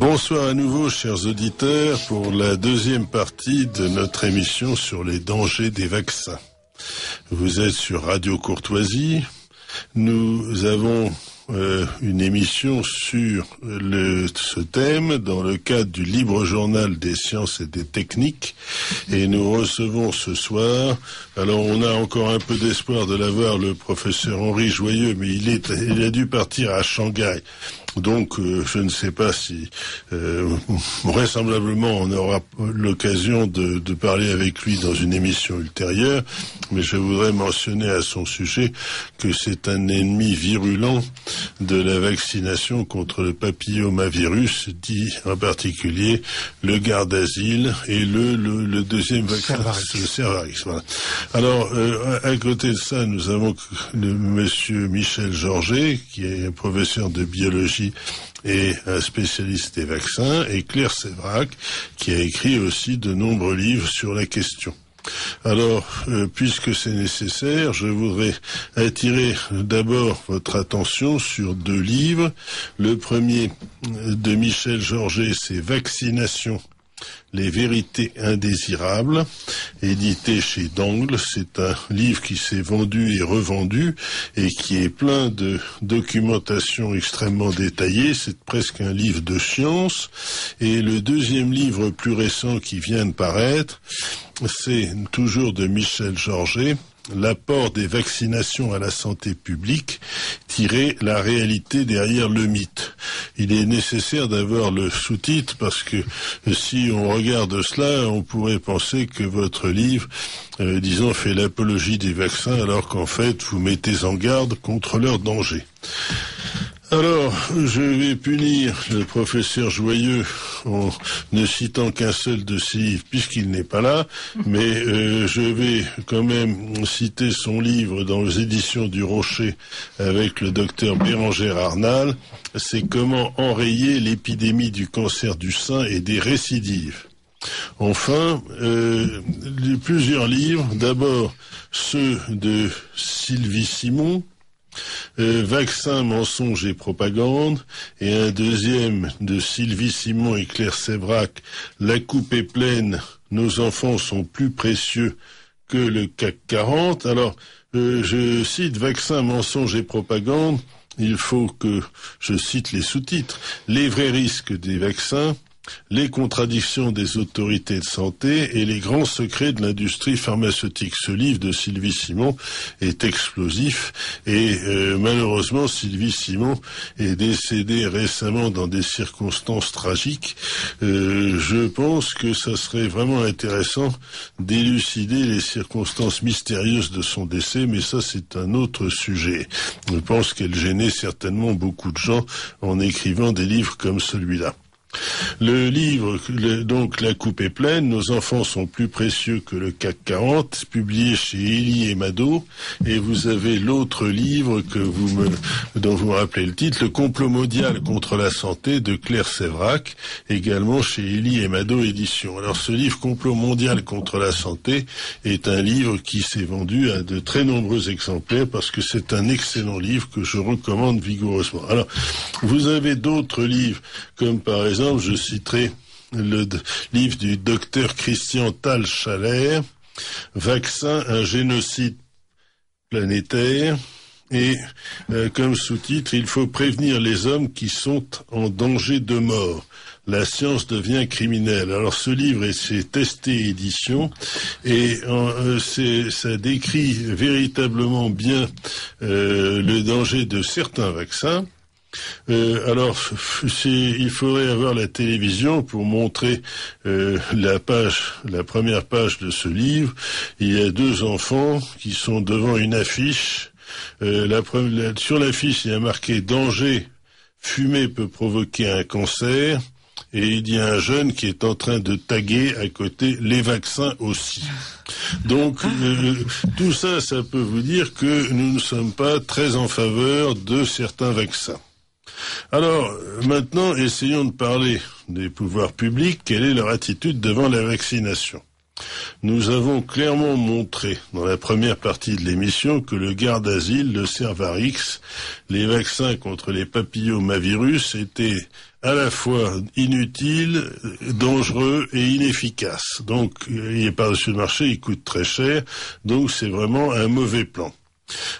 Bonsoir à nouveau, chers auditeurs, pour la deuxième partie de notre émission sur les dangers des vaccins. Vous êtes sur Radio Courtoisie. Nous avons une émission sur ce thème dans le cadre du Libre Journal des Sciences et des Techniques, et nous recevons ce soir, alors on a encore un peu d'espoir de l'avoir, le professeur Henri Joyeux, mais il a dû partir à Shanghai. Donc, je ne sais pas si, vraisemblablement, on aura l'occasion de parler avec lui dans une émission ultérieure, mais je voudrais mentionner à son sujet que c'est un ennemi virulent de la vaccination contre le papillomavirus, dit en particulier le Gardasil et le deuxième vaccin, le Cervarix. Voilà. Alors, à côté de ça, nous avons le monsieur Michel Georget, qui est professeur de biologie et un spécialiste des vaccins, et Claire Sévrac, qui a écrit aussi de nombreux livres sur la question. Alors, puisque c'est nécessaire, je voudrais attirer d'abord votre attention sur deux livres. Le premier de Michel Georget, c'est Vaccination, les vérités indésirables, édité chez Dangle. C'est un livre qui s'est vendu et revendu et qui est plein de documentation extrêmement détaillée. C'est presque un livre de science. Et le deuxième livre plus récent qui vient de paraître, c'est toujours de Michel Georget, L'apport des vaccinations à la santé publique, la réalité derrière le mythe. Il est nécessaire d'avoir le sous-titre parce que si on regarde cela, on pourrait penser que votre livre, disons, fait l'apologie des vaccins alors qu'en fait, vous mettez en garde contre leurs dangers. Alors, je vais punir le professeur Joyeux en ne citant qu'un seul de ses livres, puisqu'il n'est pas là, mais je vais quand même citer son livre dans les éditions du Rocher avec le docteur Bérangère Arnal. C'est comment enrayer l'épidémie du cancer du sein et des récidives. Enfin, plusieurs livres, d'abord ceux de Sylvie Simon, Vaccins, mensonges et propagande, et un deuxième de Sylvie Simon et Claire Sévrac, La coupe est pleine, nos enfants sont plus précieux que le CAC 40. Alors, je cite Vaccins, mensonges et propagande, il faut que je cite les sous-titres. Les vrais risques des vaccins, les contradictions des autorités de santé et les grands secrets de l'industrie pharmaceutique. Ce livre de Sylvie Simon est explosif et malheureusement Sylvie Simon est décédée récemment dans des circonstances tragiques. Je pense que ça serait vraiment intéressant d'élucider les circonstances mystérieuses de son décès, mais ça c'est un autre sujet. Je pense qu'elle gênait certainement beaucoup de gens en écrivant des livres comme celui-là. Le livre, donc La coupe est pleine, nos enfants sont plus précieux que le CAC 40, publié chez Elie et Mado, et vous avez l'autre livre dont vous me rappelez le titre, Le complot mondial contre la santé de Claire Sévrac, également chez Elie et Mado éditions. Alors ce livre Complot mondial contre la santé est un livre qui s'est vendu à de très nombreux exemplaires parce que c'est un excellent livre que je recommande vigoureusement. Alors vous avez d'autres livres comme par exemple, je citerai le livre du docteur Christian Tall-Schaller, Vaccin, un génocide planétaire, et comme sous-titre, il faut prévenir les hommes qui sont en danger de mort. La science devient criminelle. Alors ce livre est chez Testé Édition et ça décrit véritablement bien le danger de certains vaccins. Alors, il faudrait avoir la télévision pour montrer la première page de ce livre. Il y a deux enfants qui sont devant une affiche. Sur l'affiche, il y a marqué « Danger, fumer peut provoquer un cancer ». Et il y a un jeune qui est en train de taguer à côté « Les vaccins aussi ». Donc, tout ça, ça peut vous dire que nous ne sommes pas très en faveur de certains vaccins. Alors, maintenant, essayons de parler des pouvoirs publics. Quelle est leur attitude devant la vaccination ? Nous avons clairement montré dans la première partie de l'émission que le Gardasil, le Cervarix, les vaccins contre les papillomavirus étaient à la fois inutile, dangereux et inefficace. Donc, il est par-dessus le marché, il coûte très cher, donc c'est vraiment un mauvais plan.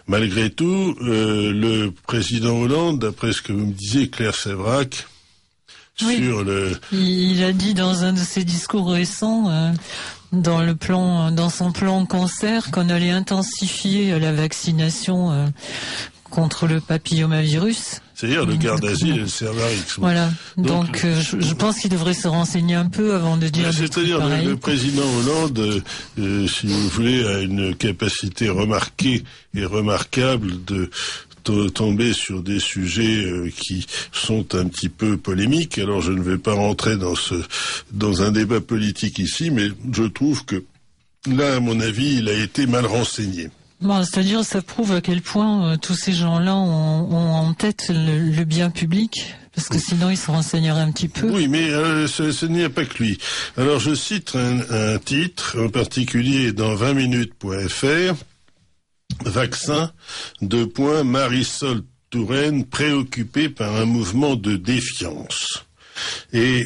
Malgré tout, le président Hollande, d'après ce que vous me disiez, Claire Sévrac, il a dit dans un de ses discours récents, dans son plan cancer, qu'on allait intensifier la vaccination contre le papillomavirus. C'est-à-dire le garde d'asile et le Cervarix. Voilà. Donc je pense qu'il devrait se renseigner un peu avant de dire des trucs pareils. Le président Hollande, si vous voulez, a une capacité remarquée et remarquable de tomber sur des sujets qui sont un petit peu polémiques. Alors je ne vais pas rentrer dans un débat politique ici, mais je trouve que là, à mon avis, il a été mal renseigné. Bon, c'est-à-dire, ça prouve à quel point tous ces gens-là ont en tête le bien public, parce que sinon ils se renseigneraient un petit peu. Oui, mais ce n'y a pas que lui. Alors je cite un titre en particulier dans 20minutes.fr. Vaccin, Marisol Touraine préoccupée par un mouvement de défiance. Et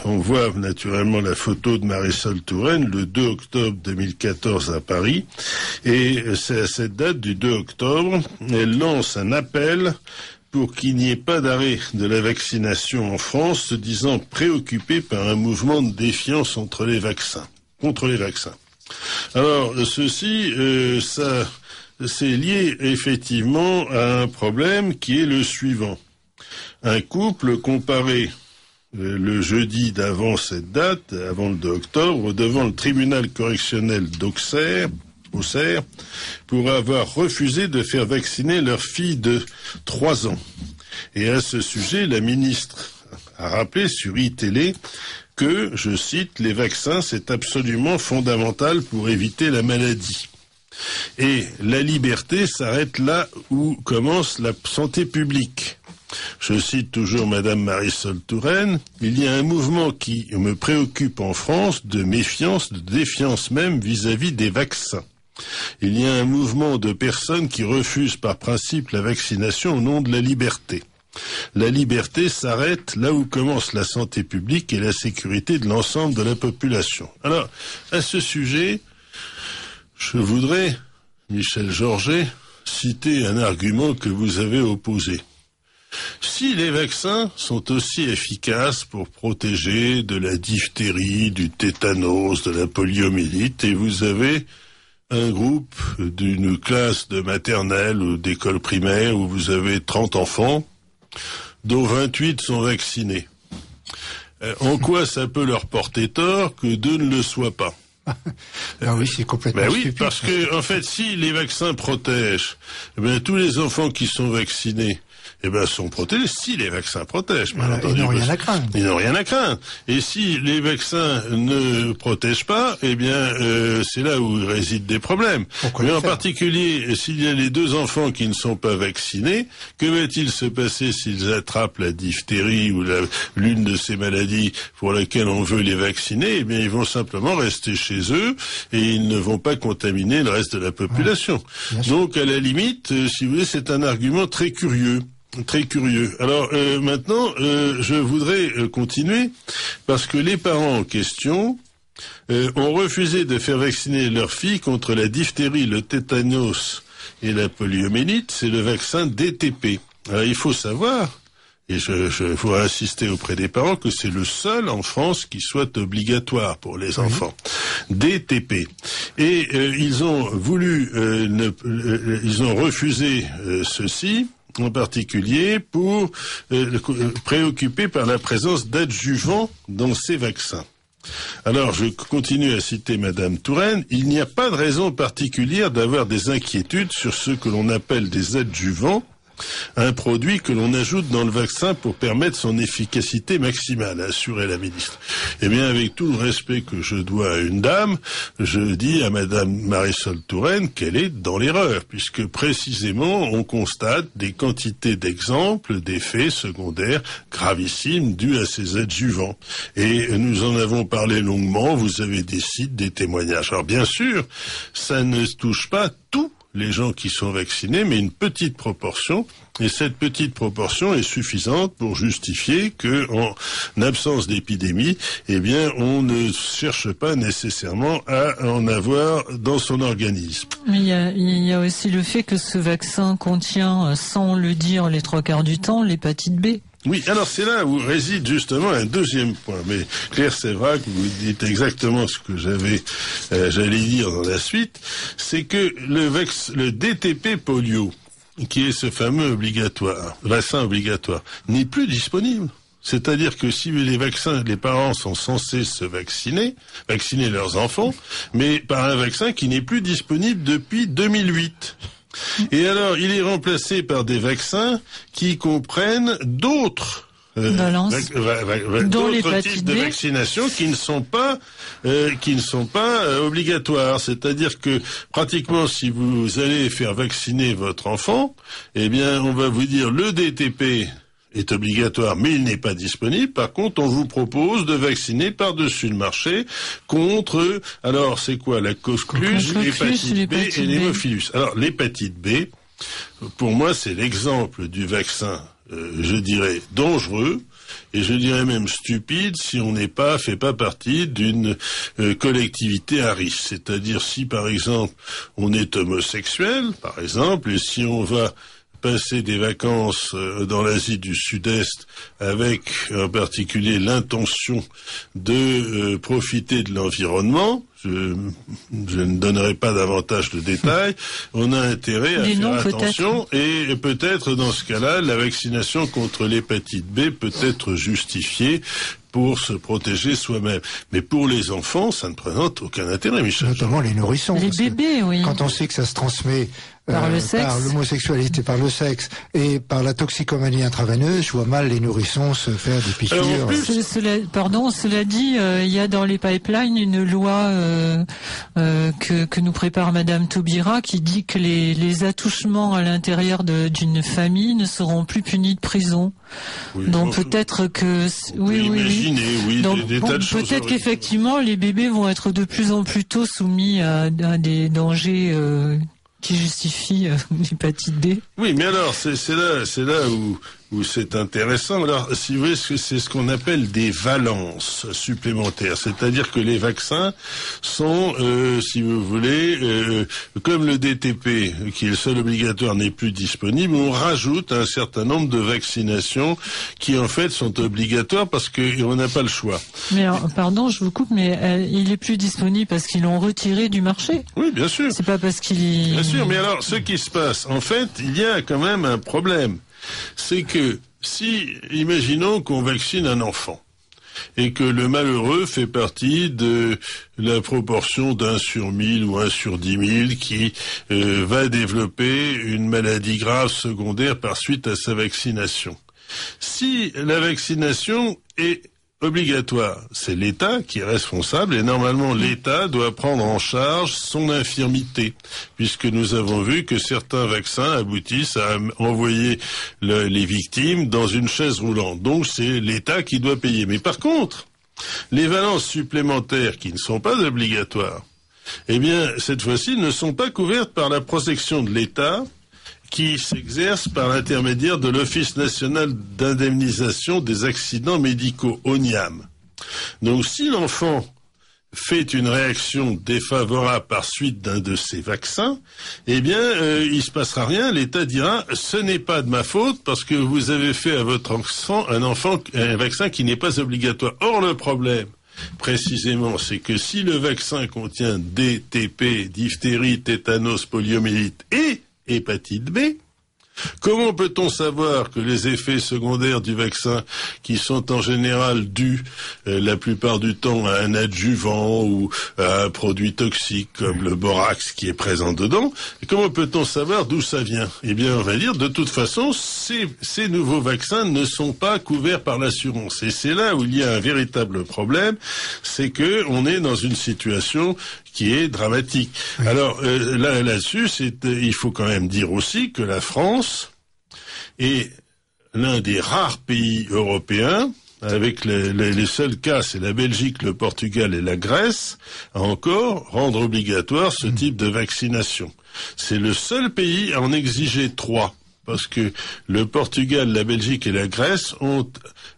on voit naturellement la photo de Marisol Touraine le 2 octobre 2014 à Paris. Et c'est à cette date du 2 octobre, elle lance un appel pour qu'il n'y ait pas d'arrêt de la vaccination en France, se disant préoccupée par un mouvement de défiance contre les vaccins. Alors, ceci, c'est lié effectivement à un problème qui est le suivant. Un couple comparé le jeudi d'avant cette date, avant le 2 octobre, devant le tribunal correctionnel d'Auxerre, pour avoir refusé de faire vacciner leur fille de 3 ans. Et à ce sujet, la ministre a rappelé sur iTélé que, je cite, les vaccins, c'est absolument fondamental pour éviter la maladie. Et la liberté s'arrête là où commence la santé publique. Je cite toujours Madame Marisol Touraine, il y a un mouvement qui me préoccupe en France de méfiance, de défiance même vis-à-vis des vaccins. Il y a un mouvement de personnes qui refusent par principe la vaccination au nom de la liberté. La liberté s'arrête là où commence la santé publique et la sécurité de l'ensemble de la population. Alors, à ce sujet, je voudrais, Michel Georget, citer un argument que vous avez opposé. Si les vaccins sont aussi efficaces pour protéger de la diphtérie, du tétanos, de la poliomyélite, et vous avez un groupe d'une classe de maternelle ou d'école primaire où vous avez 30 enfants, dont 28 sont vaccinés. En quoi ça peut leur porter tort que 2 ne le soient pas? Ah oui, c'est complètement stupide. Parce que, en fait, si les vaccins protègent, tous les enfants qui sont vaccinés, sont protégés si les vaccins protègent. Voilà, ils n'ont rien à craindre. Ils n'ont rien à craindre. Et si les vaccins ne protègent pas, c'est là où résident des problèmes. Mais en particulier, s'il y a les 2 enfants qui ne sont pas vaccinés, que va-t-il se passer s'ils attrapent la diphtérie ou l'une de ces maladies pour laquelle on veut les vacciner? Ils vont simplement rester chez eux et ils ne vont pas contaminer le reste de la population. Ouais, donc, à la limite, si vous voulez, c'est un argument très curieux. Très curieux. Alors maintenant, je voudrais continuer parce que les parents en question ont refusé de faire vacciner leur fille contre la diphtérie, le tétanos et la poliomyélite. C'est le vaccin DTP. Alors il faut savoir, et je veux insister auprès des parents, que c'est le seul en France qui soit obligatoire pour les enfants. DTP. Et ils ont refusé ceci, en particulier pour préoccupés par la présence d'adjuvants dans ces vaccins. Alors, je continue à citer Madame Touraine. Il n'y a pas de raison particulière d'avoir des inquiétudes sur ce que l'on appelle des adjuvants, un produit que l'on ajoute dans le vaccin pour permettre son efficacité maximale, a assuré la ministre. Avec tout le respect que je dois à une dame, je dis à Madame Marisol Touraine qu'elle est dans l'erreur, puisque précisément on constate des quantités d'exemples d'effets secondaires gravissimes dus à ces adjuvants. Et nous en avons parlé longuement, vous avez des sites, des témoignages. Alors bien sûr, ça ne touche pas tous les gens qui sont vaccinés, mais une petite proportion. Et cette petite proportion est suffisante pour justifier que, en absence d'épidémie, eh bien, on ne cherche pas nécessairement à en avoir dans son organisme. Mais il y a aussi le fait que ce vaccin contient, sans le dire les 3/4 du temps, l'hépatite B. Oui, alors c'est là où réside justement un deuxième point. Mais Claire Sévrac, vous dites exactement ce que j'allais dire dans la suite, c'est que le DTP polio, qui est ce fameux vaccin obligatoire, n'est plus disponible. C'est-à-dire que si les parents sont censés se vacciner leurs enfants, mais par un vaccin qui n'est plus disponible depuis 2008. Et alors, il est remplacé par des vaccins qui comprennent d'autres types de vaccinations qui ne sont pas obligatoires. C'est-à-dire que pratiquement, si vous allez faire vacciner votre enfant, eh bien, on va vous dire le DTP est obligatoire, mais il n'est pas disponible. Par contre, on vous propose de vacciner par-dessus le marché contre, alors c'est quoi, la coqueluche, l'hépatite B et l'hémophilus. Alors, l'hépatite B, pour moi, c'est l'exemple du vaccin, je dirais, dangereux, et je dirais même stupide si on fait pas partie d'une collectivité à risque. C'est-à-dire si, par exemple, on est homosexuel, par exemple, et si on va passer des vacances dans l'Asie du Sud-Est avec en particulier l'intention de profiter de l'environnement, je ne donnerai pas davantage de détails, on a intérêt à faire attention et peut-être dans ce cas-là, la vaccination contre l'hépatite B peut être justifiée pour se protéger soi-même. Mais pour les enfants, ça ne présente aucun intérêt, Michel. Notamment les nourrissons. Les bébés, oui. Quand on sait que ça se transmet par l'homosexualité, par le sexe et par la toxicomanie intraveineuse, je vois mal les nourrissons se faire des piqûres. Cela dit, il y a dans les pipelines une loi que nous prépare Madame Taubira qui dit que les attouchements à l'intérieur d'une famille ne seront plus punis de prison. Oui, donc peut-être que Donc, peut-être qu'effectivement les bébés vont être de plus en plus tôt soumis à des dangers qui justifient l'hépatite B. Oui, mais alors c'est là où c'est intéressant. Alors, si vous voulez, c'est ce qu'on appelle des valences supplémentaires. C'est-à-dire que les vaccins sont, si vous voulez, comme le DTP, qui est le seul obligatoire, n'est plus disponible, on rajoute un certain nombre de vaccinations qui, en fait, sont obligatoires parce qu'on n'a pas le choix. Mais alors, pardon, je vous coupe, mais il est plus disponible parce qu'ils l'ont retiré du marché. Oui, bien sûr. C'est pas parce qu'il est... Bien sûr, mais alors, ce qui se passe, en fait, il y a quand même un problème. C'est que si, imaginons qu'on vaccine un enfant et que le malheureux fait partie de la proportion d'1 sur 1000 ou 1 sur 10 000 qui va développer une maladie grave secondaire par suite à sa vaccination. Si la vaccination est obligatoire, c'est l'État qui est responsable et normalement l'État doit prendre en charge son infirmité puisque nous avons vu que certains vaccins aboutissent à envoyer les victimes dans une chaise roulante. Donc c'est l'État qui doit payer. Mais par contre, les valences supplémentaires qui ne sont pas obligatoires, eh bien cette fois-ci ne sont pas couvertes par la protection de l'État qui s'exerce par l'intermédiaire de l'Office national d'indemnisation des accidents médicaux, ONIAM. Donc si l'enfant fait une réaction défavorable par suite d'un de ces vaccins, eh bien, il se passera rien. L'État dira, ce n'est pas de ma faute parce que vous avez fait à votre enfant un vaccin qui n'est pas obligatoire. Or, le problème, précisément, c'est que si le vaccin contient DTP, diphtérie, tétanos, poliomyélite et hépatite B, comment peut-on savoir que les effets secondaires du vaccin, qui sont en général dus la plupart du temps à un adjuvant ou à un produit toxique comme le borax qui est présent dedans, comment peut-on savoir d'où ça vient? Eh bien, on va dire, de toute façon, ces nouveaux vaccins ne sont pas couverts par l'assurance. Et c'est là où il y a un véritable problème, c'est que on est dans une situation qui est dramatique. Oui. Alors là-dessus, il faut quand même dire aussi que la France est l'un des rares pays européens avec les seuls cas, c'est la Belgique, le Portugal et la Grèce, à encore rendre obligatoire ce type de vaccination. C'est le seul pays à en exiger 3. Parce que le Portugal, la Belgique et la Grèce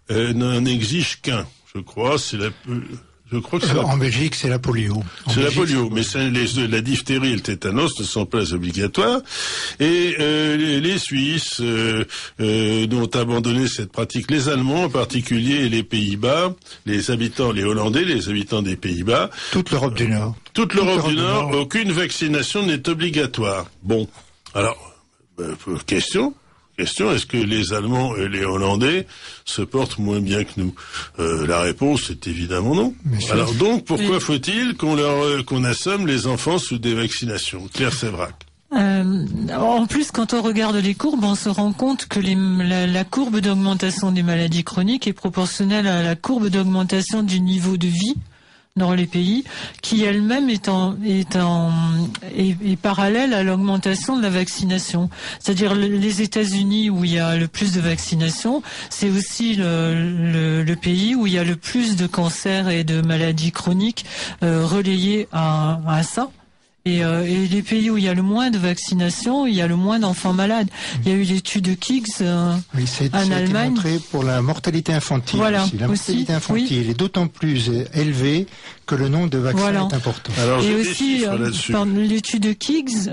n'en exigent qu'un. Je crois que c'est en Belgique, c'est la polio. C'est la polio, mais la diphtérie et le tétanos ne sont pas obligatoires. Et les Suisses ont abandonné cette pratique. Les Allemands en particulier et les Pays-Bas, les Hollandais, les habitants des Pays-Bas. Toute l'Europe du Nord. Toute l'Europe du Nord, aucune vaccination n'est obligatoire. Bon, alors... Question, est-ce que les Allemands et les Hollandais se portent moins bien que nous? La réponse est évidemment non. Alors donc, pourquoi faut-il qu'on assomme les enfants sous des vaccinations? Claire Sévrac. En plus, quand on regarde les courbes, on se rend compte que la courbe d'augmentation des maladies chroniques est proportionnelle à la courbe d'augmentation du niveau de vie dans les pays, qui elle-même est parallèle à l'augmentation de la vaccination. C'est-à-dire les États-Unis où il y a le plus de vaccination, c'est aussi le pays où il y a le plus de cancers et de maladies chroniques relayées à ça. Et les pays où il y a le moins de vaccination, il y a le moins d'enfants malades. Il y a eu l'étude de Kiggs en Allemagne. Ça a été montré pour la mortalité infantile aussi. La mortalité infantile est d'autant plus élevée que le nombre de vaccins est important. Alors, et aussi, l'étude de Kiggs,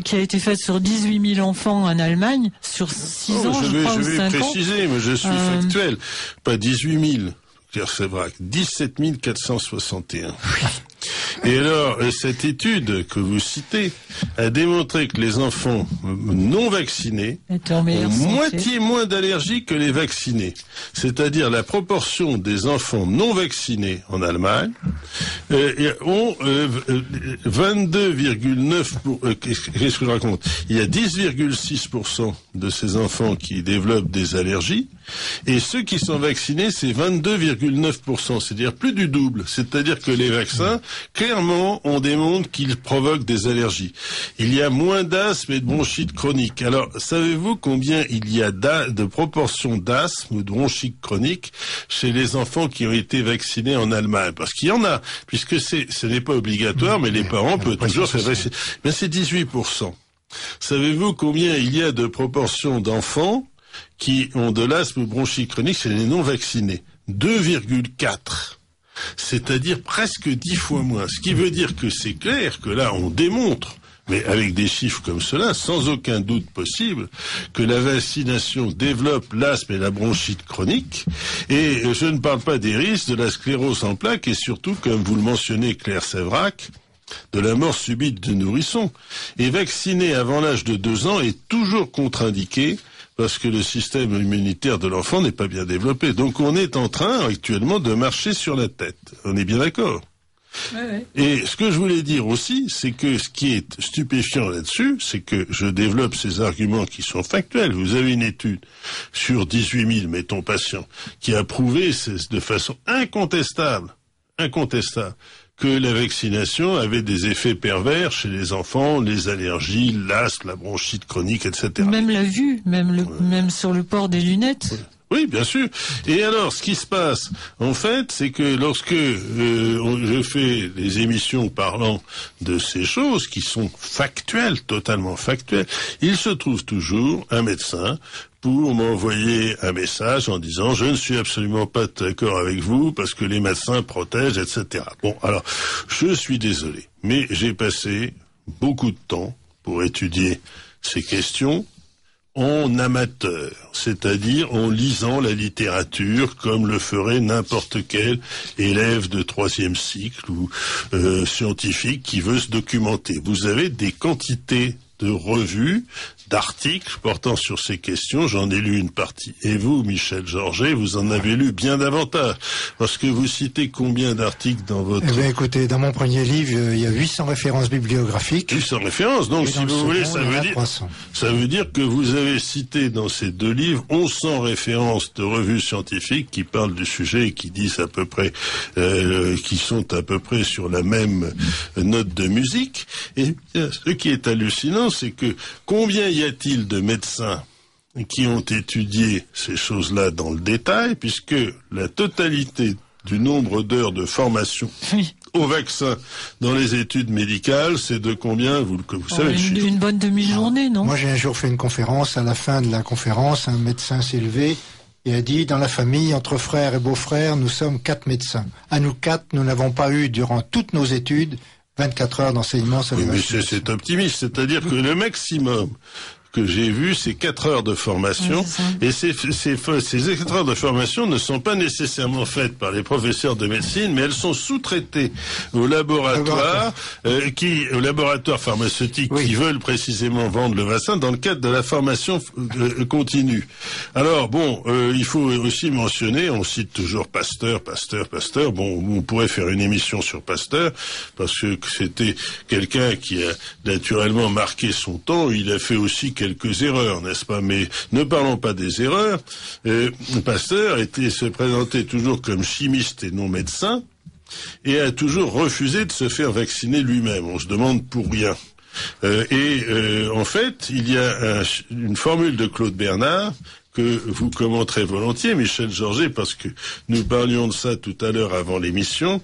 qui a été faite sur 18 000 enfants en Allemagne, sur 6 ans, je crois, ou 5 ans. Je vais préciser, mais je suis factuel. Pas 18 000. C'est vrai, 17 461. Et alors, cette étude que vous citez a démontré que les enfants non vaccinés ont moitié moins d'allergies que les vaccinés. C'est-à-dire la proportion des enfants non vaccinés en Allemagne ont 22,9%. Qu'est-ce que je raconte? Il y a 10,6% de ces enfants qui développent des allergies. Et ceux qui sont vaccinés, c'est 22,9%, c'est-à-dire plus du double. C'est-à-dire que les vaccins, clairement, on démontre qu'ils provoquent des allergies. Il y a moins d'asthme et de bronchite chronique. Alors, savez-vous combien il y a de proportion d'asthme ou de bronchite chronique chez les enfants qui ont été vaccinés en Allemagne? Parce qu'il y en a, puisque ce n'est pas obligatoire, mais les parents peuvent toujours se vacciner. Mais c'est 18%. Savez-vous combien il y a de proportion d'enfants qui ont de l'asthme ou bronchite chronique chez les non-vaccinés? 2,4. C'est-à-dire presque 10 fois moins. Ce qui veut dire que c'est clair que là, on démontre, mais avec des chiffres comme cela, sans aucun doute possible, que la vaccination développe l'asthme et la bronchite chronique. Et je ne parle pas des risques de la sclérose en plaques et surtout, comme vous le mentionnez, Claire Sévrac, de la mort subite de nourrissons. Et vacciner avant l'âge de 2 ans est toujours contre-indiqué parce que le système immunitaire de l'enfant n'est pas bien développé. Donc on est en train actuellement de marcher sur la tête. On est bien d'accord? Ouais. Et ce que je voulais dire aussi, c'est que ce qui est stupéfiant là-dessus, c'est que je développe ces arguments qui sont factuels. Vous avez une étude sur 18 000, mettons, patients, qui a prouvé de façon incontestable, que la vaccination avait des effets pervers chez les enfants, les allergies, l'asthme, la bronchite chronique, etc. Même la vue, même sur le port des lunettes. Oui, bien sûr. Et alors, ce qui se passe, en fait, c'est que lorsque je fais des émissions parlant de ces choses qui sont factuelles, totalement factuelles, il se trouve toujours un médecin pour m'envoyer un message en disant « Je ne suis absolument pas d'accord avec vous parce que les médecins protègent, etc. » Bon, alors, je suis désolé, mais j'ai passé beaucoup de temps pour étudier ces questions en amateur, c'est-à-dire en lisant la littérature comme le ferait n'importe quel élève de 3e cycle ou scientifique qui veut se documenter. Vous avez des quantités de revues, d'articles portant sur ces questions, j'en ai lu une partie. Et vous, Michel Georget, vous en avez lu bien davantage, parce que vous citez combien d'articles dans votre... Eh bien, écoutez, dans mon premier livre, il y a 800 références bibliographiques. 800 références, donc si vous voulez, ça veut dire que vous avez cité dans ces 2 livres 1100 références de revues scientifiques qui parlent du sujet et qui disent à peu près, qui sont à peu près sur la même note de musique. Et ce qui est hallucinant, c'est que combien y a-t-il de médecins qui ont étudié ces choses-là dans le détail, puisque la totalité du nombre d'heures de formation au vaccin dans les études médicales, c'est de combien, vous savez le chiffre. Une bonne demi-journée, non? Moi, j'ai un jour fait une conférence. À la fin de la conférence, un médecin s'est levé et a dit, dans la famille, entre frères et beaux-frères, nous sommes 4 médecins. À nous 4, nous n'avons pas eu, durant toutes nos études, 24 heures d'enseignement sur les vaccins. Mais c'est optimiste, c'est-à-dire que le maximum que j'ai vu, c'est 4 heures de formation, et ces 4 heures de formation ne sont pas nécessairement faites par les professeurs de médecine, mais elles sont sous-traitées aux laboratoires, au laboratoire pharmaceutique qui veulent précisément vendre le vaccin dans le cadre de la formation continue. Alors bon, il faut aussi mentionner, on cite toujours Pasteur. Bon, on pourrait faire une émission sur Pasteur parce que c'était quelqu'un qui a naturellement marqué son temps. Il a fait aussi quelques erreurs, n'est-ce pas? Mais ne parlons pas des erreurs. Pasteur se présentait toujours comme chimiste et non médecin, et a toujours refusé de se faire vacciner lui-même. On se demande pour rien. En fait, il y a une formule de Claude Bernard que vous commenterez volontiers, Michel Georget, parce que nous parlions de ça tout à l'heure avant l'émission.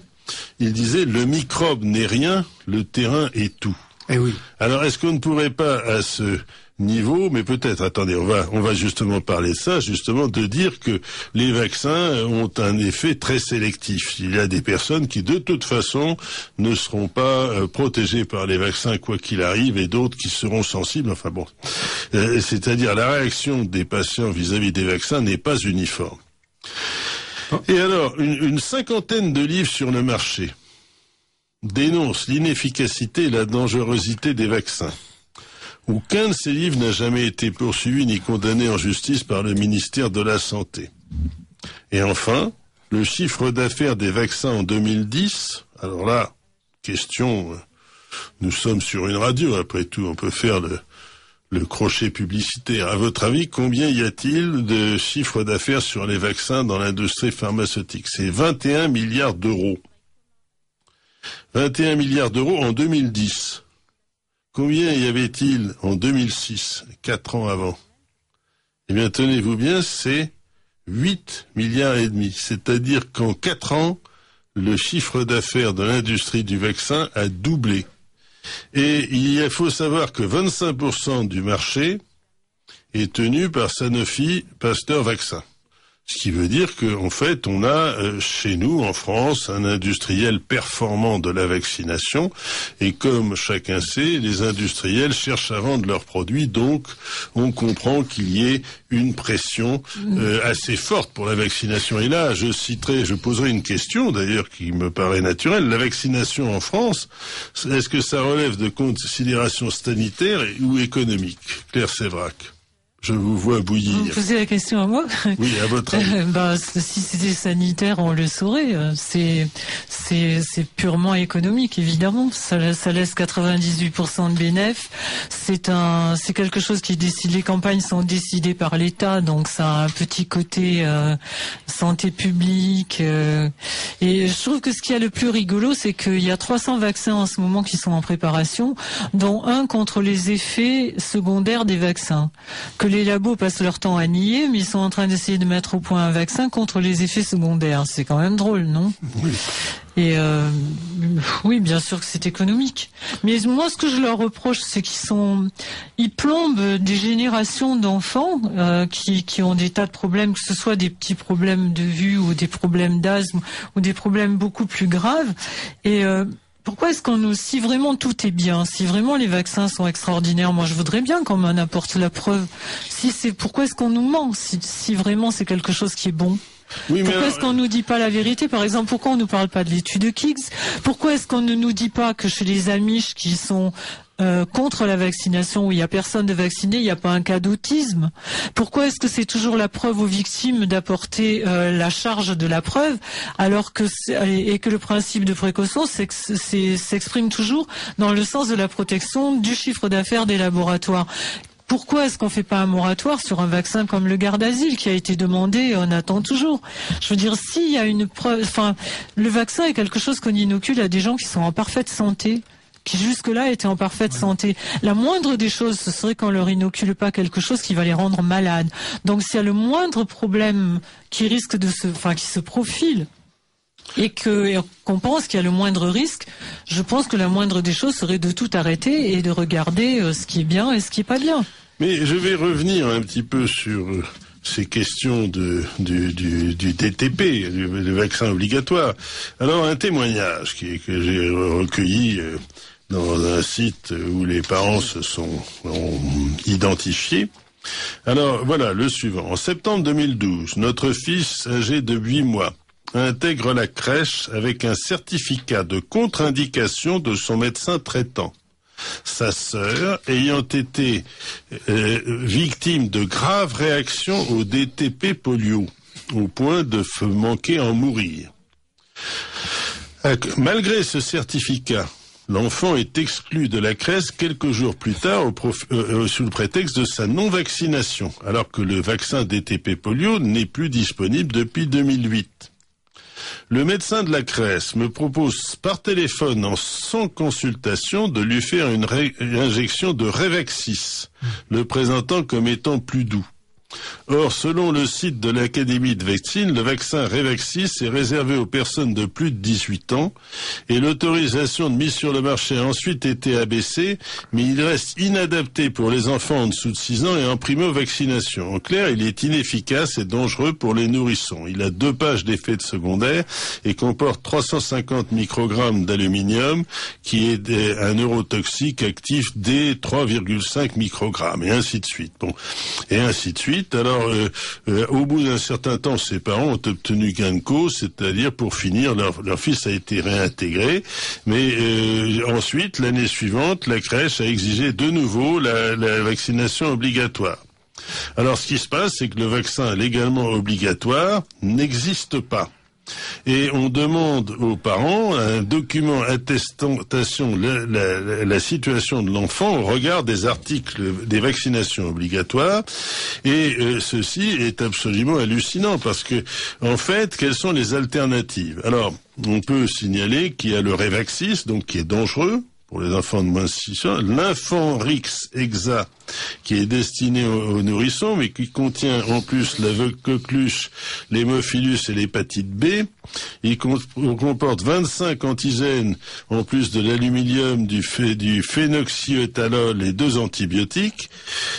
Il disait « Le microbe n'est rien, le terrain est tout ». Eh oui. Alors, est-ce qu'on ne pourrait pas, à ce niveau, mais peut-être, attendez, on va justement parler de ça, justement, de dire que les vaccins ont un effet très sélectif. Il y a des personnes qui, de toute façon, ne seront pas protégées par les vaccins, quoi qu'il arrive, et d'autres qui seront sensibles. Enfin bon. C'est-à-dire, la réaction des patients vis-à-vis des vaccins n'est pas uniforme. Et alors, une cinquantaine de livres sur le marché dénoncent l'inefficacité et la dangerosité des vaccins. Aucun de ces livres n'a jamais été poursuivi ni condamné en justice par le ministère de la Santé. Et enfin, le chiffre d'affaires des vaccins en 2010, alors là, question, nous sommes sur une radio, après tout, on peut faire le crochet publicitaire. À votre avis, combien y a-t-il de chiffre d'affaires sur les vaccins dans l'industrie pharmaceutique? C'est 21 milliards d'euros. 21 milliards d'euros en 2010. Combien y avait-il en 2006, 4 ans avant? Eh bien, tenez-vous bien, c'est 8 milliards et demi. C'est-à-dire qu'en 4 ans, le chiffre d'affaires de l'industrie du vaccin a doublé. Et il faut savoir que 25% du marché est tenu par Sanofi Pasteur Vaccin. Ce qui veut dire qu'en fait, on a chez nous, en France, un industriel performant de la vaccination. Et comme chacun sait, les industriels cherchent à vendre leurs produits. Donc, on comprend qu'il y ait une pression assez forte pour la vaccination. Et là, je poserai une question, d'ailleurs, qui me paraît naturelle. La vaccination en France, est-ce que ça relève de considérations sanitaires ou économiques? Claire Sévrac. Je vous vois bouillir. Vous posez la question à moi? Oui, à votre avis. Si c'était sanitaire, on le saurait. C'est purement économique, évidemment. Ça laisse 98% de bénéfices. C'est quelque chose qui est décidé. Les campagnes sont décidées par l'État, donc ça a un petit côté santé publique. Et je trouve que ce qu'il y a le plus rigolo, c'est qu'il y a 300 vaccins en ce moment qui sont en préparation, dont un contre les effets secondaires des vaccins. Que les labos passent leur temps à nier, mais ils sont en train d'essayer de mettre au point un vaccin contre les effets secondaires. C'est quand même drôle, non? Oui. Et oui, bien sûr que c'est économique. Mais moi, ce que je leur reproche, c'est ils plombent des générations d'enfants qui ont des tas de problèmes, que ce soit des petits problèmes de vue ou des problèmes d'asthme ou des problèmes beaucoup plus graves. Et pourquoi est-ce si vraiment tout est bien, si vraiment les vaccins sont extraordinaires, moi je voudrais bien qu'on m'en apporte la preuve. Pourquoi est-ce qu'on nous ment si vraiment c'est quelque chose qui est bon? Oui, pourquoi est-ce qu'on nous dit pas la vérité? Par exemple, pourquoi on nous parle pas de l'étude de Kiggs? Pourquoi est-ce qu'on ne nous dit pas que chez les Amish qui sont contre la vaccination, où il y a personne de vacciné, il n'y a pas un cas d'autisme? Pourquoi est-ce que c'est toujours la preuve aux victimes d'apporter la charge de la preuve, alors que le principe de précaution s'exprime toujours dans le sens de la protection du chiffre d'affaires des laboratoires? Pourquoi est-ce qu'on fait pas un moratoire sur un vaccin comme le Gardasil qui a été demandé, on attend toujours? Je veux dire, s'il y a une preuve, le vaccin est quelque chose qu'on inocule à des gens qui sont en parfaite santé. qui jusque-là étaient en parfaite santé. La moindre des choses, ce serait qu'on leur inocule pas quelque chose qui va les rendre malades. Donc s'il y a le moindre problème qui risque qui se profile, et qu'on pense qu'il y a le moindre risque, je pense que la moindre des choses serait de tout arrêter et de regarder ce qui est bien et ce qui est pas bien. Mais je vais revenir un petit peu sur ces questions du DTP, du vaccin obligatoire. Alors un témoignage que j'ai recueilli dans un site où les parents ont identifié. Alors voilà le suivant. En septembre 2012, notre fils âgé de 8 mois intègre la crèche avec un certificat de contre-indication de son médecin traitant. Sa sœur ayant été victime de graves réactions au DTP polio, au point de manquer en mourir. Malgré ce certificat, l'enfant est exclu de la crèche quelques jours plus tard sous le prétexte de sa non-vaccination, alors que le vaccin DTP polio n'est plus disponible depuis 2008. Le médecin de la crèche me propose par téléphone, sans consultation, de lui faire une injection de Revaxis, le présentant comme étant plus doux. Or, selon le site de l'Académie de médecine, le vaccin Revaxis est réservé aux personnes de plus de 18 ans et l'autorisation de mise sur le marché a ensuite été abaissée, mais il reste inadapté pour les enfants en dessous de 6 ans et en primo-vaccination. En clair, il est inefficace et dangereux pour les nourrissons. Il a 2 pages d'effets secondaires et comporte 350 microgrammes d'aluminium qui est un neurotoxique actif dès 3,5 microgrammes et ainsi de suite. Bon, et ainsi de suite. Alors, au bout d'un certain temps, ses parents ont obtenu gain de cause, c'est-à-dire pour finir, leur fils a été réintégré, mais ensuite, l'année suivante, la crèche a exigé de nouveau la vaccination obligatoire. Alors, ce qui se passe, c'est que le vaccin légalement obligatoire n'existe pas. Et on demande aux parents un document attestant la situation de l'enfant au regard des articles des vaccinations obligatoires. Et ceci est absolument hallucinant parce que, en fait, quelles sont les alternatives? Alors, on peut signaler qu'il y a le Revaxis, donc qui est dangereux pour les enfants de moins de 6 ans, l'Infanrix Exa, qui est destiné aux nourrissons, mais qui contient en plus la coqueluche, l'hémophilus et l'hépatite B. Il comporte 25 antigènes, en plus de l'aluminium, du phénoxyéthanol et 2 antibiotiques.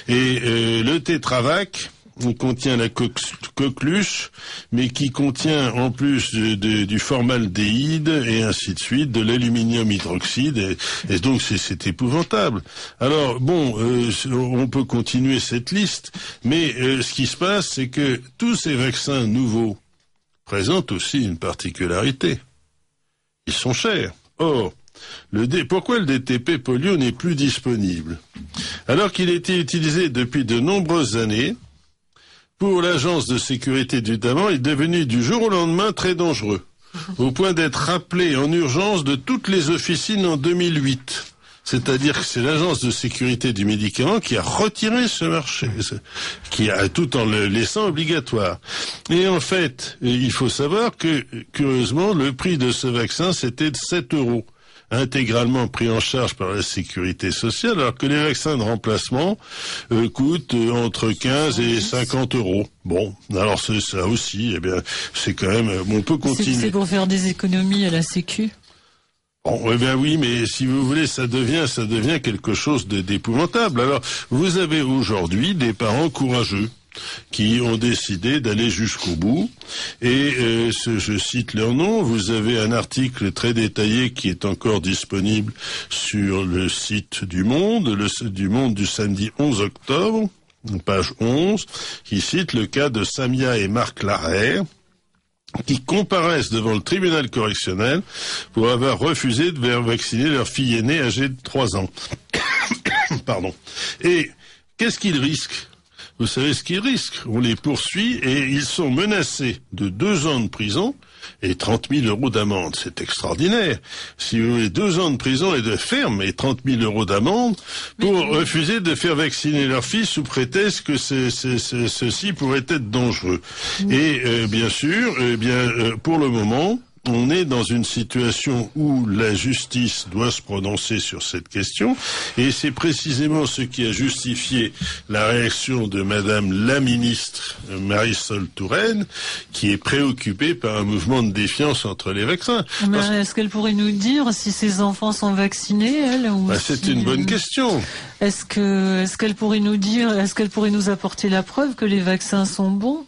Et le Tétravac, on contient la coqueluche, mais qui contient en plus du formaldéhyde et ainsi de suite, de l'aluminium hydroxyde, et donc c'est épouvantable. Alors bon, on peut continuer cette liste, mais ce qui se passe, c'est que tous ces vaccins nouveaux présentent aussi une particularité. Ils sont chers. Or, pourquoi le DTP polio n'est plus disponible? Alors qu'il était utilisé depuis de nombreuses années, pour l'agence de sécurité du médicament, il est devenu du jour au lendemain très dangereux, au point d'être rappelé en urgence de toutes les officines en 2008. C'est-à-dire que c'est l'agence de sécurité du médicament qui a retiré ce marché, tout en le laissant obligatoire. Et en fait, il faut savoir que, curieusement, le prix de ce vaccin, c'était de 7 €. Intégralement pris en charge par la sécurité sociale, alors que les vaccins de remplacement coûtent entre 15 et 50 €. Bon, alors c'est ça aussi, eh bien, c'est quand même, on peut continuer. C'est pour faire des économies à la Sécu. Bon, eh bien oui, mais si vous voulez, ça devient quelque chose d'épouvantable. Alors, vous avez aujourd'hui des parents courageux qui ont décidé d'aller jusqu'au bout. Et je cite leur nom. Vous avez un article très détaillé qui est encore disponible sur le site du Monde, du Monde du samedi 11 octobre, page 11, qui cite le cas de Samia et Marc Larère, qui comparaissent devant le tribunal correctionnel pour avoir refusé de vacciner leur fille aînée âgée de 3 ans. Pardon. Et qu'est-ce qu'ils risquent? Vous savez ce qu'ils risquent? On les poursuit et ils sont menacés de 2 ans de prison et 30 000 € d'amende. C'est extraordinaire. Si vous voulez 2 ans de prison et de ferme et 30 000 € d'amende pour refuser de faire vacciner leur fille sous prétexte que ceci pourrait être dangereux. Et bien sûr, pour le moment, on est dans une situation où la justice doit se prononcer sur cette question, et c'est précisément ce qui a justifié la réaction de Madame la ministre Marisol Touraine, qui est préoccupée par un mouvement de défiance entre les vaccins. Est-ce qu'elle pourrait nous dire si ses enfants sont vaccinés, elle, ou c'est une bonne question. Est-ce qu'elle pourrait nous dire, est-ce qu'elle pourrait nous apporter la preuve que les vaccins sont bons?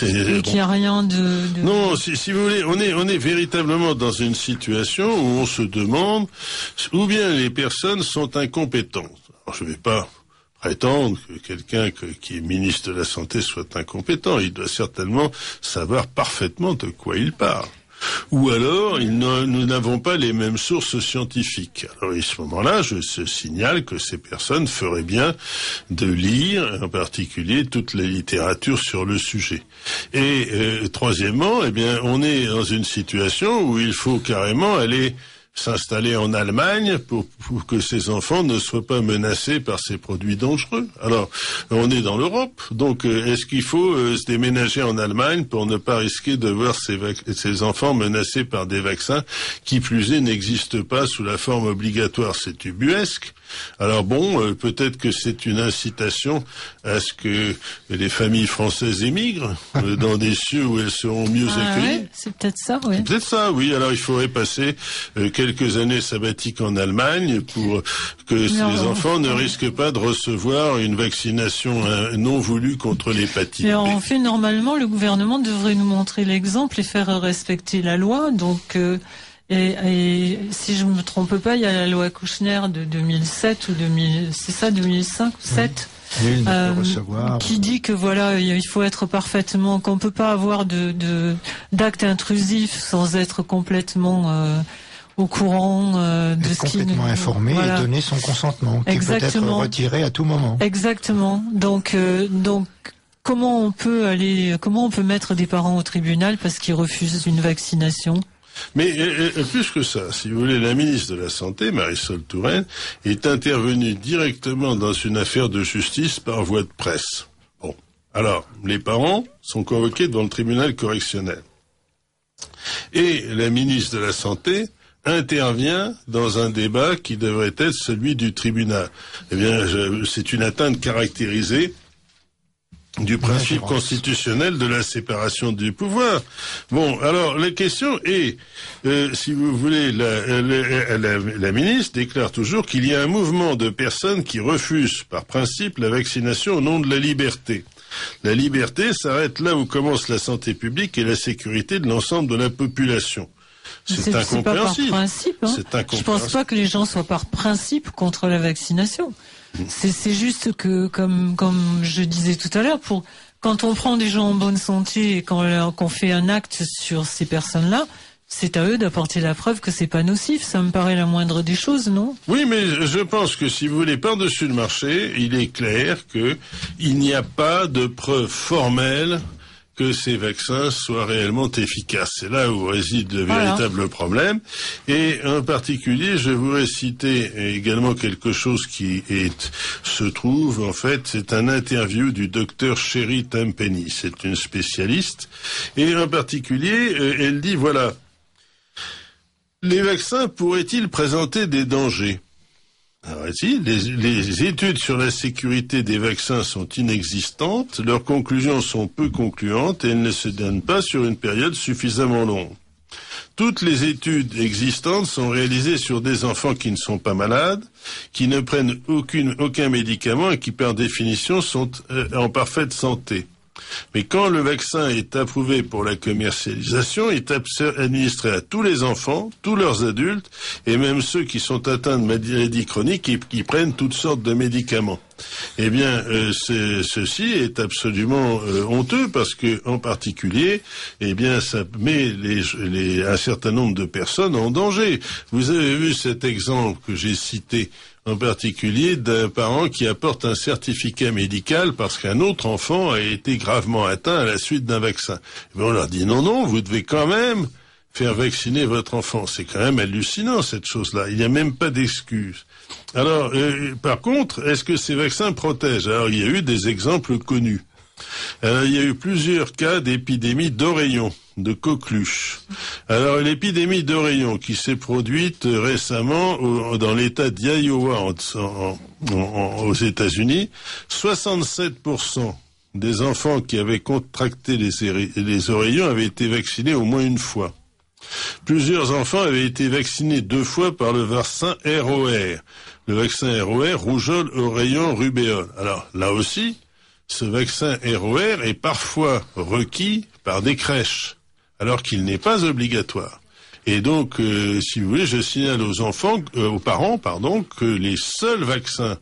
Et qu'il n'y a rien de... Non, si vous voulez, on est véritablement dans une situation où on se demande ou bien les personnes sont incompétentes. Alors, je ne vais pas prétendre que quelqu'un qui est ministre de la Santé soit incompétent. Il doit certainement savoir parfaitement de quoi il parle. Ou alors, nous n'avons pas les mêmes sources scientifiques. Alors, à ce moment-là, je signale que ces personnes feraient bien de lire, en particulier, toute la littérature sur le sujet. Et troisièmement, on est dans une situation où il faut carrément aller s'installer en Allemagne pour que ces enfants ne soient pas menacés par ces produits dangereux. Alors, on est dans l'Europe, donc est-ce qu'il faut se déménager en Allemagne pour ne pas risquer de voir ces enfants menacés par des vaccins qui, plus est, n'existent pas sous la forme obligatoire? C'est ubuesque. Alors bon, peut-être que c'est une incitation à ce que les familles françaises émigrent dans des cieux où elles seront mieux accueillies. Ouais, c'est peut-être ça, oui. C'est peut-être ça, oui. Alors il faudrait passer quelques années sabbatiques en Allemagne pour que ces enfants ne risquent pas de recevoir une vaccination non voulue contre l'hépatite B. Et en fait, normalement, le gouvernement devrait nous montrer l'exemple et faire respecter la loi. Donc, et si je me trompe pas, il y a la loi Kouchner de 2007 ou 2005 ou 7. Nul ne peut recevoir. Qui dit que voilà, il faut être parfaitement, qu'on peut pas avoir d'actes intrusifs sans être complètement au courant de ce qui complètement informé et donner son consentement, qui peut être retiré à tout moment. Exactement. Donc comment on peut mettre des parents au tribunal parce qu'ils refusent une vaccination? Mais plus que ça, si vous voulez, la ministre de la Santé, Marisol Touraine, est intervenue directement dans une affaire de justice par voie de presse. Bon, alors, les parents sont convoqués devant le tribunal correctionnel. Et la ministre de la Santé intervient dans un débat qui devrait être celui du tribunal. Eh bien, c'est une atteinte caractérisée du principe constitutionnel de la séparation du pouvoir. Bon, alors la question est, si vous voulez, la ministre déclare toujours qu'il y a un mouvement de personnes qui refusent par principe la vaccination au nom de la liberté. La liberté s'arrête là où commence la santé publique et la sécurité de l'ensemble de la population. C'est incompréhensible. Pas par principe, hein. C'est incompréhensible. Je pense pas que les gens soient par principe contre la vaccination. C'est juste que, comme je disais tout à l'heure, quand on prend des gens en bonne santé et qu'on fait un acte sur ces personnes-là, c'est à eux d'apporter la preuve que c'est pas nocif. Ça me paraît la moindre des choses, non? Oui, mais je pense que si vous voulez, par-dessus le marché, il est clair que il n'y a pas de preuve formelle que ces vaccins soient réellement efficaces. C'est là où réside le véritable problème. Et en particulier, je voudrais citer également quelque chose qui se trouve, en fait, c'est un interview du docteur Sherry Tenpenny. C'est une spécialiste. Et en particulier, elle dit, voilà, les vaccins pourraient-ils présenter des dangers? Alors ici, les études sur la sécurité des vaccins sont inexistantes, leurs conclusions sont peu concluantes et elles ne se donnent pas sur une période suffisamment longue. Toutes les études existantes sont réalisées sur des enfants qui ne sont pas malades, qui ne prennent aucun médicament et qui par définition sont en parfaite santé. Mais quand le vaccin est approuvé pour la commercialisation, il est administré à tous les enfants, tous leurs adultes, et même ceux qui sont atteints de maladies chroniques et qui prennent toutes sortes de médicaments. Eh bien, ceci est absolument honteux parce que, en particulier, eh bien, ça met un certain nombre de personnes en danger. Vous avez vu cet exemple que j'ai cité, en particulier d'un parent qui apporte un certificat médical parce qu'un autre enfant a été gravement atteint à la suite d'un vaccin. Et bien, on leur dit non, vous devez quand même faire vacciner votre enfant. C'est quand même hallucinant cette chose-là. Il n'y a même pas d'excuse. Alors, par contre, est-ce que ces vaccins protègent? Alors, il y a eu des exemples connus. Il y a eu plusieurs cas d'épidémie d'oreillons de coqueluche. Alors, l'épidémie d'oreillons qui s'est produite récemment dans l'État d'Iowa aux États-Unis, 67% des enfants qui avaient contracté les oreillons avaient été vaccinés au moins une fois. Plusieurs enfants avaient été vaccinés 2 fois par le vaccin ROR. Le vaccin ROR, rougeole, oreillon, rubéole. Alors, là aussi, ce vaccin ROR est parfois requis par des crèches, alors qu'il n'est pas obligatoire. Et donc, si vous voulez, je signale aux parents, que les seuls vaccins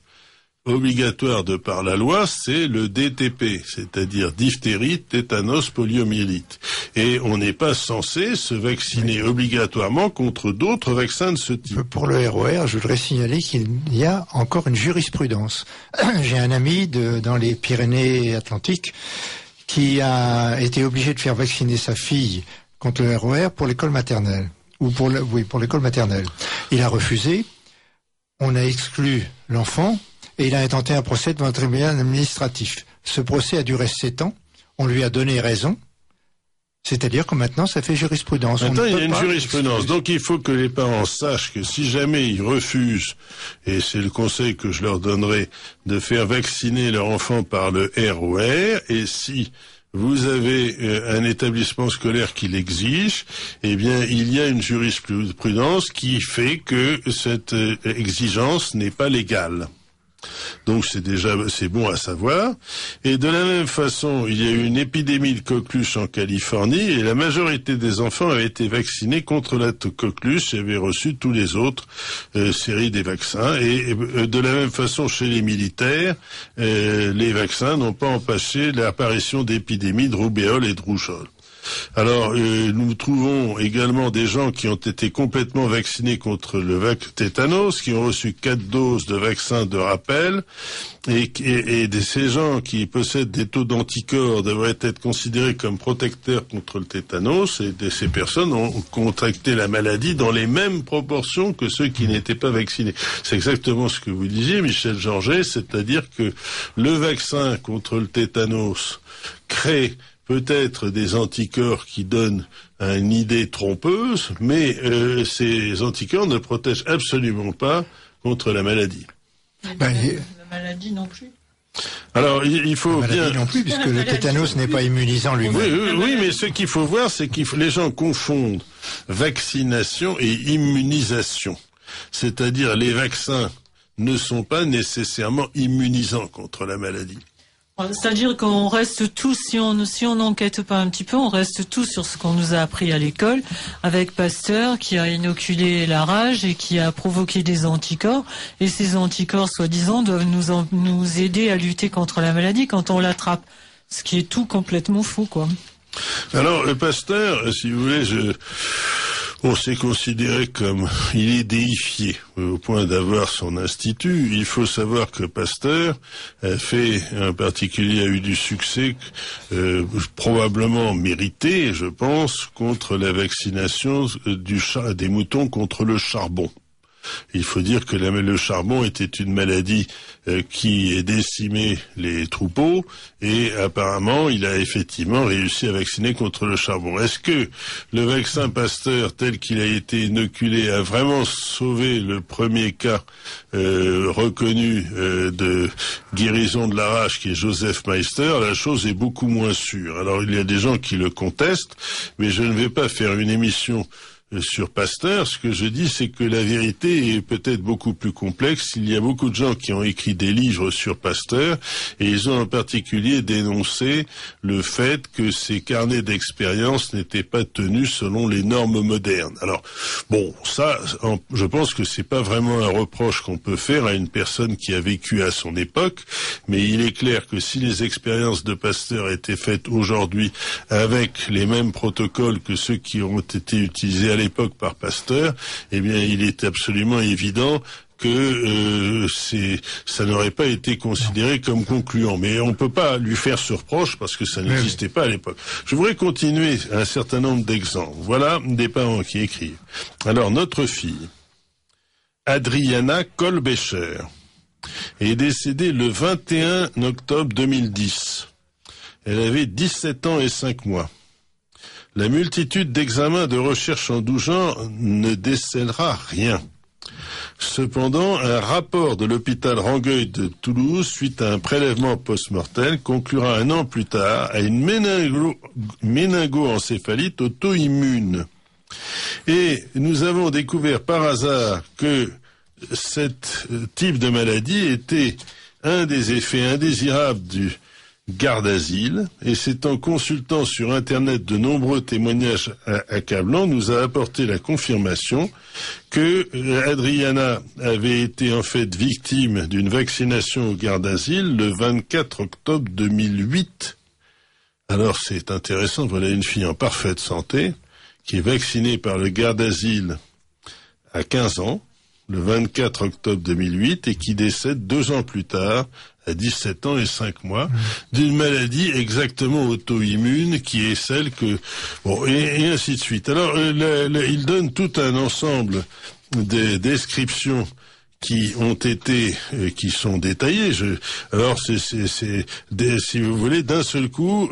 obligatoires de par la loi, c'est le DTP, c'est-à-dire diphtérie, tétanos, poliomyélite. Et on n'est pas censé se vacciner obligatoirement contre d'autres vaccins de ce type. Pour le ROR, je voudrais signaler qu'il y a encore une jurisprudence. J'ai un ami dans les Pyrénées-Atlantiques qui a été obligé de faire vacciner sa fille contre le ROR pour l'école maternelle. Pour l'école maternelle. Il a refusé, on a exclu l'enfant, et il a intenté un procès devant un tribunal administratif. Ce procès a duré 7 ans. On lui a donné raison. C'est-à-dire que maintenant, ça fait jurisprudence. Maintenant, il y a une jurisprudence. Donc, il faut que les parents sachent que si jamais ils refusent, et c'est le conseil que je leur donnerai, de faire vacciner leur enfant par le ROR, et si vous avez un établissement scolaire qui l'exige, eh bien, il y a une jurisprudence qui fait que cette exigence n'est pas légale. Donc c'est bon à savoir. Et de la même façon, il y a eu une épidémie de coqueluche en Californie et la majorité des enfants avaient été vaccinés contre la coqueluche et avaient reçu tous les autres séries des vaccins. Et de la même façon, chez les militaires, les vaccins n'ont pas empêché l'apparition d'épidémies de rubéole et de rougeole. Alors, nous trouvons également des gens qui ont été complètement vaccinés contre le tétanos, qui ont reçu 4 doses de vaccin de rappel, et ces gens qui possèdent des taux d'anticorps devraient être considérés comme protecteurs contre le tétanos, et ces personnes ont contracté la maladie dans les mêmes proportions que ceux qui n'étaient pas vaccinés. C'est exactement ce que vous disiez, Michel Georget, c'est-à-dire que le vaccin contre le tétanos crée peut-être des anticorps qui donnent une idée trompeuse, mais ces anticorps ne protègent absolument pas contre la maladie. La maladie non plus. Alors, il faut la maladie bien... non plus, puisque le tétanos n'est pas immunisant lui-même. Oui, mais ce qu'il faut voir, c'est que les gens confondent vaccination et immunisation. C'est-à-dire, les vaccins ne sont pas nécessairement immunisants contre la maladie. C'est-à-dire qu'on reste tous, si on n'enquête pas un petit peu, on reste tous sur ce qu'on nous a appris à l'école, avec Pasteur qui a inoculé la rage et qui a provoqué des anticorps. Et ces anticorps, soi-disant, doivent nous aider à lutter contre la maladie quand on l'attrape. Ce qui est tout complètement faux, quoi. Alors, le Pasteur, si vous voulez, on s'est considéré comme il est déifié au point d'avoir son institut. Il faut savoir que Pasteur en particulier, a eu du succès probablement mérité, je pense, contre la vaccination des moutons contre le charbon. Il faut dire que le charbon était une maladie qui décimait les troupeaux et apparemment il a effectivement réussi à vacciner contre le charbon. Est-ce que le vaccin Pasteur tel qu'il a été inoculé a vraiment sauvé le premier cas reconnu de guérison de la rage qui est Joseph Meister? La chose est beaucoup moins sûre. Alors il y a des gens qui le contestent, mais je ne vais pas faire une émission sur Pasteur. Ce que je dis, c'est que la vérité est peut-être beaucoup plus complexe. Il y a beaucoup de gens qui ont écrit des livres sur Pasteur et ils ont en particulier dénoncé le fait que ces carnets d'expérience n'étaient pas tenus selon les normes modernes. Alors, bon, ça, je pense que c'est pas vraiment un reproche qu'on peut faire à une personne qui a vécu à son époque, mais il est clair que si les expériences de Pasteur étaient faites aujourd'hui avec les mêmes protocoles que ceux qui ont été utilisés à l'époque par Pasteur, eh bien, il est absolument évident que ça n'aurait pas été considéré comme concluant. Mais on ne peut pas lui faire ce reproche parce que ça n'existait pas à l'époque. Je voudrais continuer un certain nombre d'exemples. Voilà des parents qui écrivent. Alors, notre fille, Adriana Kolbecher, est décédée le 21 octobre 2010. Elle avait 17 ans et 5 mois. La multitude d'examens de recherche en tout genre ne décèlera rien. Cependant, un rapport de l'hôpital Rangueil de Toulouse, suite à un prélèvement post-mortem, conclura 1 an plus tard à une méningo-encéphalite auto-immune. Et nous avons découvert par hasard que cet type de maladie était un des effets indésirables du garde-asile, et c'est en consultant sur Internet de nombreux témoignages accablants nous a apporté la confirmation que Adriana avait été en fait victime d'une vaccination au garde-asile le 24 octobre 2008. Alors c'est intéressant, voilà une fille en parfaite santé qui est vaccinée par le garde-asile à 15 ans, le 24 octobre 2008, et qui décède 2 ans plus tard, à 17 ans et 5 mois, d'une maladie exactement auto-immune qui est celle que... Bon, et ainsi de suite. Alors, il donne tout un ensemble de descriptions qui ont été, qui sont détaillées. Alors, si vous voulez, d'un seul coup,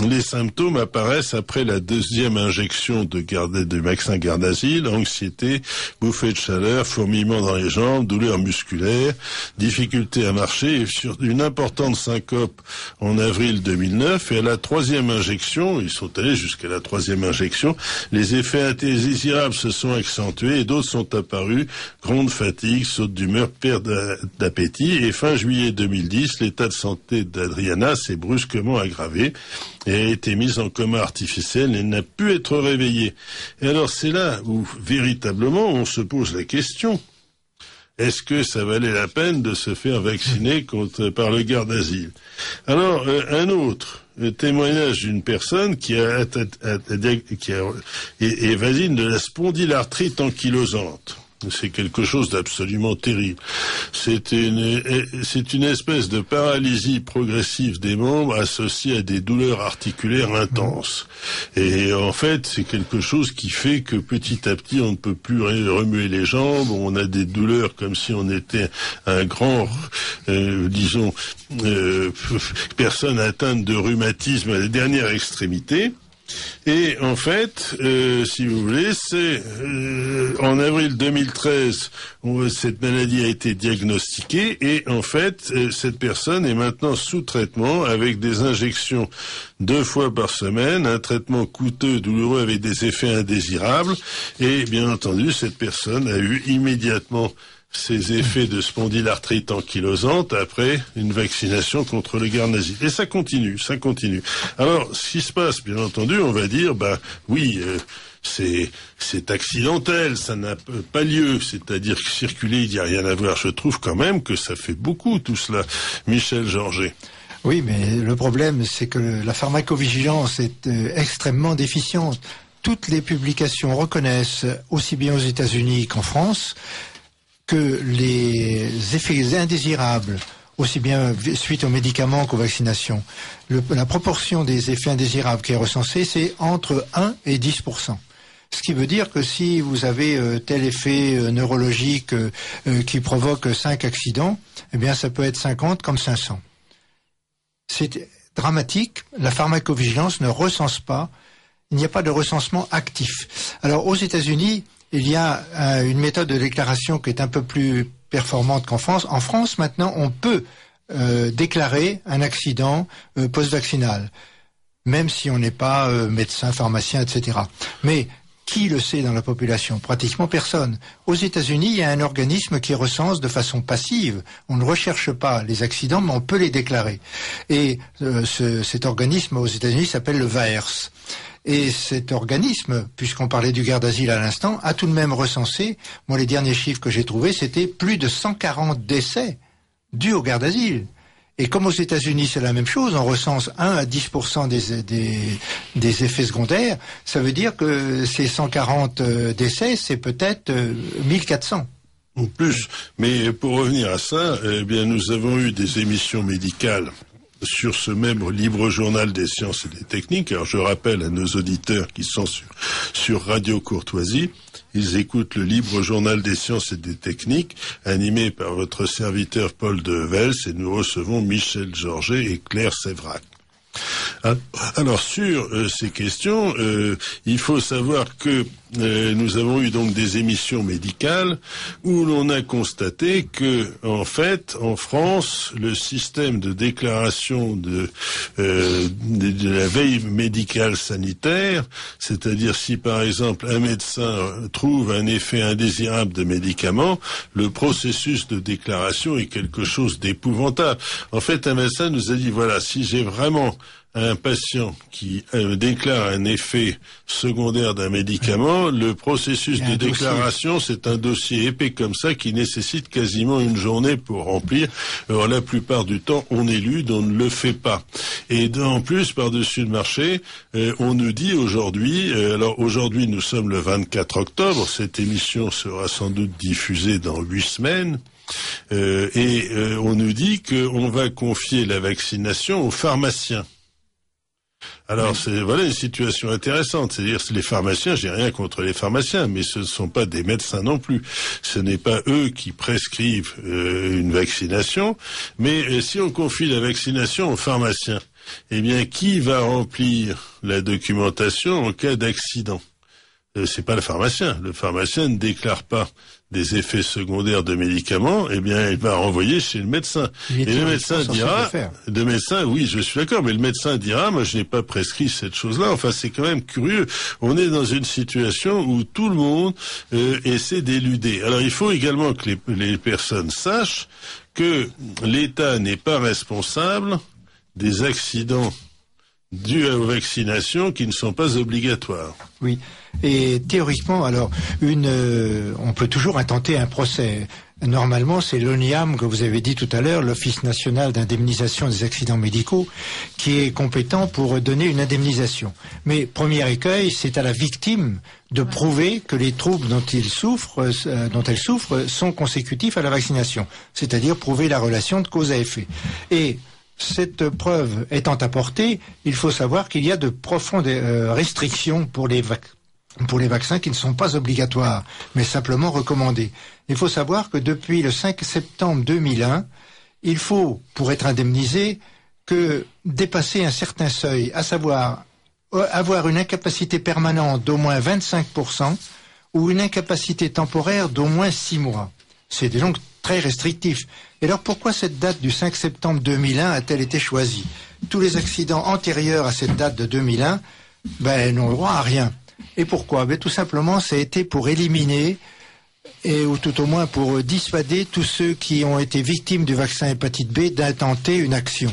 les symptômes apparaissent après la 2e injection de vaccin garde-asile: anxiété, bouffée de chaleur, fourmillement dans les jambes, douleurs musculaires, difficulté à marcher, et sur une importante syncope en avril 2009. Et à la 3e injection, ils sont allés jusqu'à la 3e injection, les effets indésirables se sont accentués et d'autres sont apparus: grande fatigue, saute d'humeur, perte d'appétit. Et fin juillet 2010, l'état de santé d'Adriana s'est brusquement aggravé et a été mise en coma artificiel et n'a pu être réveillée. Et alors c'est là où véritablement on se pose la question: est-ce que ça valait la peine de se faire vacciner par le garde-asile? Alors un autre témoignage d'une personne qui est vasine de la spondylarthrite ankylosante. C'est quelque chose d'absolument terrible. C'est une espèce de paralysie progressive des membres associée à des douleurs articulaires intenses. Et en fait, c'est quelque chose qui fait que petit à petit, on ne peut plus remuer les jambes. On a des douleurs comme si on était un grand, personne atteinte de rhumatisme à la dernière extrémité. Et en fait, si vous voulez, c'est en avril 2013, cette maladie a été diagnostiquée, et en fait, cette personne est maintenant sous traitement avec des injections 2 fois par semaine, un traitement coûteux, douloureux, avec des effets indésirables. Et bien entendu, cette personne a eu immédiatement ces effets de spondylarthrite ankylosante après une vaccination contre le garde-asile. Et ça continue. Alors, ce qui se passe, bien entendu, on va dire, oui, c'est accidentel, ça n'a pas lieu, c'est-à-dire que circuler, il n'y a rien à voir. Je trouve quand même que ça fait beaucoup, tout cela. Michel Georget. Oui, mais le problème, c'est que la pharmacovigilance est extrêmement déficiente. Toutes les publications reconnaissent, aussi bien aux États-Unis qu'en France, que les effets indésirables, aussi bien suite aux médicaments qu'aux vaccinations, la proportion des effets indésirables qui est recensée, c'est entre 1 et 10%. Ce qui veut dire que si vous avez tel effet neurologique qui provoque 5 accidents, eh bien ça peut être 50 comme 500. C'est dramatique. La pharmacovigilance ne recense pas. Il n'y a pas de recensement actif. Alors aux États-Unis, il y a une méthode de déclaration qui est un peu plus performante qu'en France. En France, maintenant, on peut déclarer un accident post-vaccinal, même si on n'est pas médecin, pharmacien, etc. Mais qui le sait dans la population? Pratiquement personne. Aux États-Unis, il y a un organisme qui recense de façon passive. On ne recherche pas les accidents, mais on peut les déclarer. Et cet organisme aux États-Unis s'appelle le VAERS. Et cet organisme, puisqu'on parlait du garde-asile à l'instant, a tout de même recensé, moi les derniers chiffres que j'ai trouvés, c'était plus de 140 décès dus au garde-asile. Et comme aux États-Unis c'est la même chose, on recense 1 à 10% des effets secondaires, ça veut dire que ces 140 décès, c'est peut-être 1400. Ou plus. Mais pour revenir à ça, eh bien nous avons eu des émissions médicales sur ce même libre journal des sciences et des techniques. Alors je rappelle à nos auditeurs qui sont sur Radio Courtoisie, ils écoutent le libre journal des sciences et des techniques animé par votre serviteur Paul Devels, et nous recevons Michel Georget et Claire Séverac. Alors sur ces questions, il faut savoir que nous avons eu donc des émissions médicales où l'on a constaté que, en fait, en France, le système de déclaration de la veille médicale sanitaire, c'est-à-dire si par exemple un médecin trouve un effet indésirable de médicament, le processus de déclaration est quelque chose d'épouvantable. En fait, un médecin nous a dit, voilà, si j'ai vraiment un patient qui déclare un effet secondaire d'un médicament, le processus de déclaration, c'est un dossier épais comme ça qui nécessite quasiment une journée pour remplir. Alors la plupart du temps, on élude, on ne le fait pas. Et en plus, par-dessus le marché, on nous dit aujourd'hui, alors aujourd'hui nous sommes le 24 octobre, cette émission sera sans doute diffusée dans 8 semaines, on nous dit qu'on va confier la vaccination aux pharmaciens. Alors c'est une situation intéressante, c'est-à-dire les pharmaciens, j'ai rien contre les pharmaciens, mais ce ne sont pas des médecins non plus. Ce n'est pas eux qui prescrivent une vaccination, mais si on confie la vaccination aux pharmaciens, eh bien qui va remplir la documentation en cas d'accident? C'est pas le pharmacien. Le pharmacien ne déclare pas des effets secondaires de médicaments, eh bien, il va renvoyer chez le médecin. Et le médecin dira, oui, je suis d'accord, mais le médecin dira, moi, je n'ai pas prescrit cette chose-là. Enfin, c'est quand même curieux. On est dans une situation où tout le monde essaie d'éluder. Alors, il faut également que les personnes sachent que l'État n'est pas responsable des accidents dus aux vaccinations qui ne sont pas obligatoires. Oui. Et théoriquement, alors, on peut toujours intenter un procès. Normalement, c'est l'ONIAM, que vous avez dit tout à l'heure, l'Office national d'indemnisation des accidents médicaux, qui est compétent pour donner une indemnisation. Mais premier écueil, c'est à la victime de prouver que les troubles dont elle souffre sont consécutifs à la vaccination. C'est-à-dire prouver la relation de cause à effet. Et cette preuve étant apportée, il faut savoir qu'il y a de profondes restrictions pour les vaccins qui ne sont pas obligatoires, mais simplement recommandés. Il faut savoir que depuis le 5 septembre 2001, il faut, pour être indemnisé, que dépasser un certain seuil, à savoir avoir une incapacité permanente d'au moins 25% ou une incapacité temporaire d'au moins 6 mois. C'est donc très restrictif. Et alors pourquoi cette date du 5 septembre 2001 a-t-elle été choisie? Tous les accidents antérieurs à cette date de 2001 n'ont le droit à rien. Et pourquoi? Tout simplement, ça a été pour éliminer, ou tout au moins pour dissuader tous ceux qui ont été victimes du vaccin hépatite B d'intenter une action.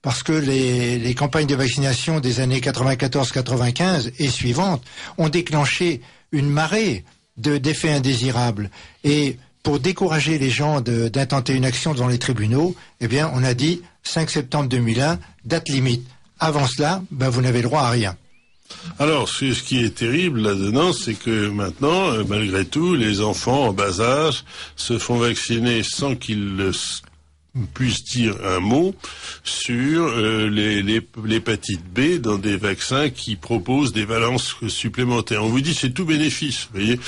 Parce que les campagnes de vaccination des années 94-95 et suivantes ont déclenché une marée d'effets indésirables. Et pour décourager les gens d'intenter une action devant les tribunaux, eh bien, on a dit 5 septembre 2001, date limite. Avant cela, vous n'avez le droit à rien. Alors, ce qui est terrible là-dedans, c'est que maintenant, malgré tout, les enfants en bas âge se font vacciner sans qu'ils puissent dire un mot sur l'hépatite B dans des vaccins qui proposent des valences supplémentaires. On vous dit c'est tout bénéfice. Vous voyez,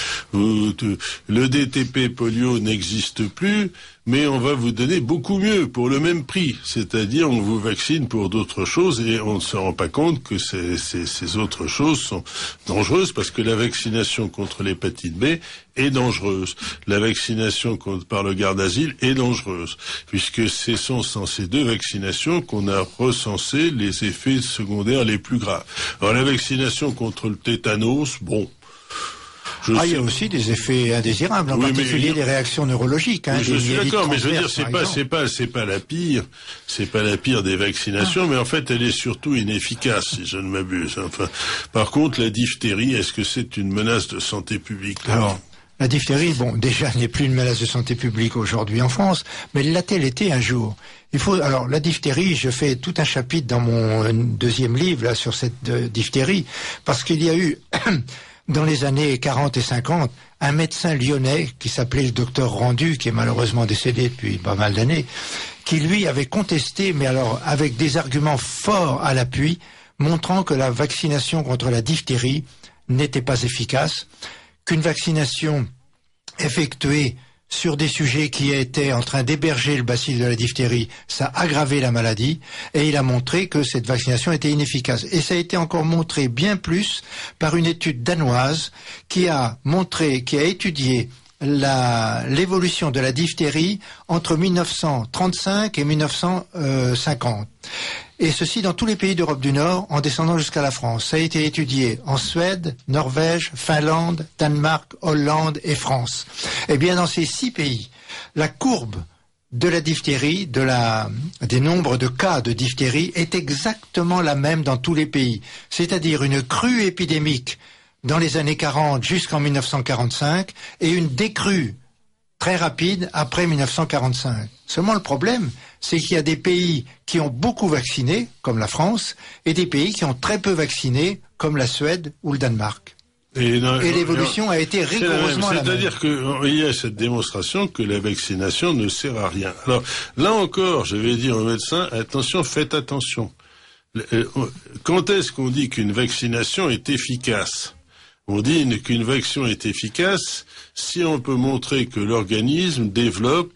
le DTP polio n'existe plus, mais on va vous donner beaucoup mieux pour le même prix. C'est-à-dire, on vous vaccine pour d'autres choses et on ne se rend pas compte que ces autres choses sont dangereuses parce que la vaccination contre l'hépatite B est dangereuse. La vaccination par le Gardasil est dangereuse puisque ce sont dans ces deux vaccinations qu'on a recensé les effets secondaires les plus graves. Alors, la vaccination contre le tétanos, il y a aussi des effets indésirables, en particulier des réactions neurologiques. Je suis d'accord, mais je veux dire, c'est pas la pire des vaccinations, mais en fait, elle est surtout inefficace, si je ne m'abuse. Enfin, par contre, la diphtérie, est-ce que c'est une menace de santé publique? Alors, la diphtérie, déjà, n'est plus une menace de santé publique aujourd'hui en France, mais l'a-t-elle été un jour? Alors, la diphtérie, je fais tout un chapitre dans mon deuxième livre, là, sur cette diphtérie, parce qu'il y a eu, dans les années 40 et 50, un médecin lyonnais qui s'appelait le docteur Rendu, qui est malheureusement décédé depuis pas mal d'années, qui lui avait contesté, mais alors avec des arguments forts à l'appui, montrant que la vaccination contre la diphtérie n'était pas efficace, qu'une vaccination effectuée sur des sujets qui étaient en train d'héberger le bacille de la diphtérie, ça a aggravé la maladie, et il a montré que cette vaccination était inefficace. Et ça a été encore montré bien plus par une étude danoise qui a étudié l'évolution de la diphtérie entre 1935 et 1950. Et ceci dans tous les pays d'Europe du Nord, en descendant jusqu'à la France. Ça a été étudié en Suède, Norvège, Finlande, Danemark, Hollande et France. Eh bien, dans ces 6 pays, la courbe de la diphtérie, des nombres de cas de diphtérie est exactement la même dans tous les pays. C'est-à-dire une crue épidémique dans les années 40 jusqu'en 1945 et une décrue très rapide après 1945. Seulement le problème, c'est qu'il y a des pays qui ont beaucoup vacciné, comme la France, et des pays qui ont très peu vacciné, comme la Suède ou le Danemark. Et l'évolution a été rigoureusement la même. C'est-à-dire qu'il y a cette démonstration que la vaccination ne sert à rien. Alors, là encore, je vais dire aux médecins, attention, faites attention. Quand est-ce qu'on dit qu'une vaccination est efficace ? On dit qu'une vaccination est efficace si on peut montrer que l'organisme développe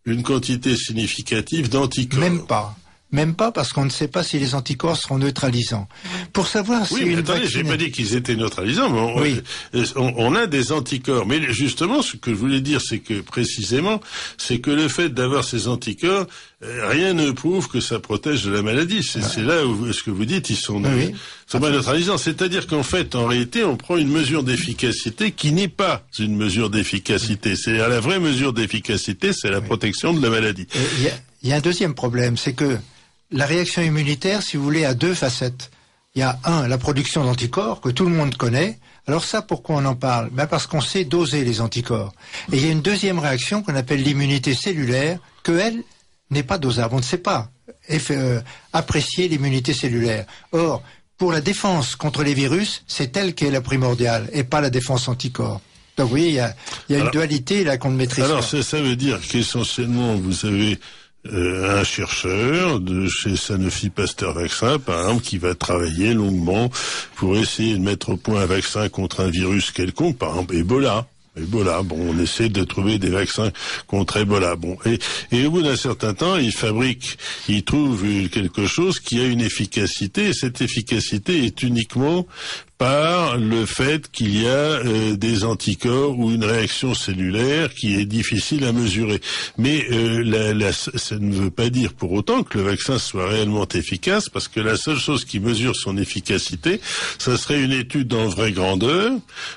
une quantité significative d'anticorps. Même pas parce qu'on ne sait pas si les anticorps seront neutralisants. Pour savoir si une attendez, j'ai pas dit qu'ils étaient neutralisants, mais on a des anticorps. Mais justement, ce que je voulais dire, c'est que précisément, c'est que le fait d'avoir ces anticorps, rien ne prouve que ça protège de la maladie. C'est là où ce que vous dites, ils sont pas neutralisants. C'est-à-dire qu'en fait, en réalité, on prend une mesure d'efficacité qui n'est pas une mesure d'efficacité. C'est la vraie mesure d'efficacité, c'est la protection de la maladie. Il y a un deuxième problème, c'est que la réaction immunitaire, si vous voulez, a 2 facettes. Il y a la production d'anticorps que tout le monde connaît. Alors ça, pourquoi on en parle ? Parce qu'on sait doser les anticorps. Et il y a une deuxième réaction qu'on appelle l'immunité cellulaire, qu'elle n'est pas dosable. On ne sait pas apprécier l'immunité cellulaire. Or, pour la défense contre les virus, c'est elle qui est la primordiale, et pas la défense anticorps. Donc vous voyez, il y a une dualité là qu'on ne maîtrise pas. Alors ça veut dire qu'essentiellement, vous avez un chercheur de chez Sanofi Pasteur Vaccin, par exemple, qui va travailler longuement pour essayer de mettre au point un vaccin contre un virus quelconque, par exemple Ebola. On essaie de trouver des vaccins contre Ebola. Et au bout d'un certain temps, il trouve quelque chose qui a une efficacité, et cette efficacité est uniquement par le fait qu'il y a des anticorps ou une réaction cellulaire qui est difficile à mesurer. Mais ça ne veut pas dire pour autant que le vaccin soit réellement efficace, parce que la seule chose qui mesure son efficacité, ça serait une étude en vraie grandeur,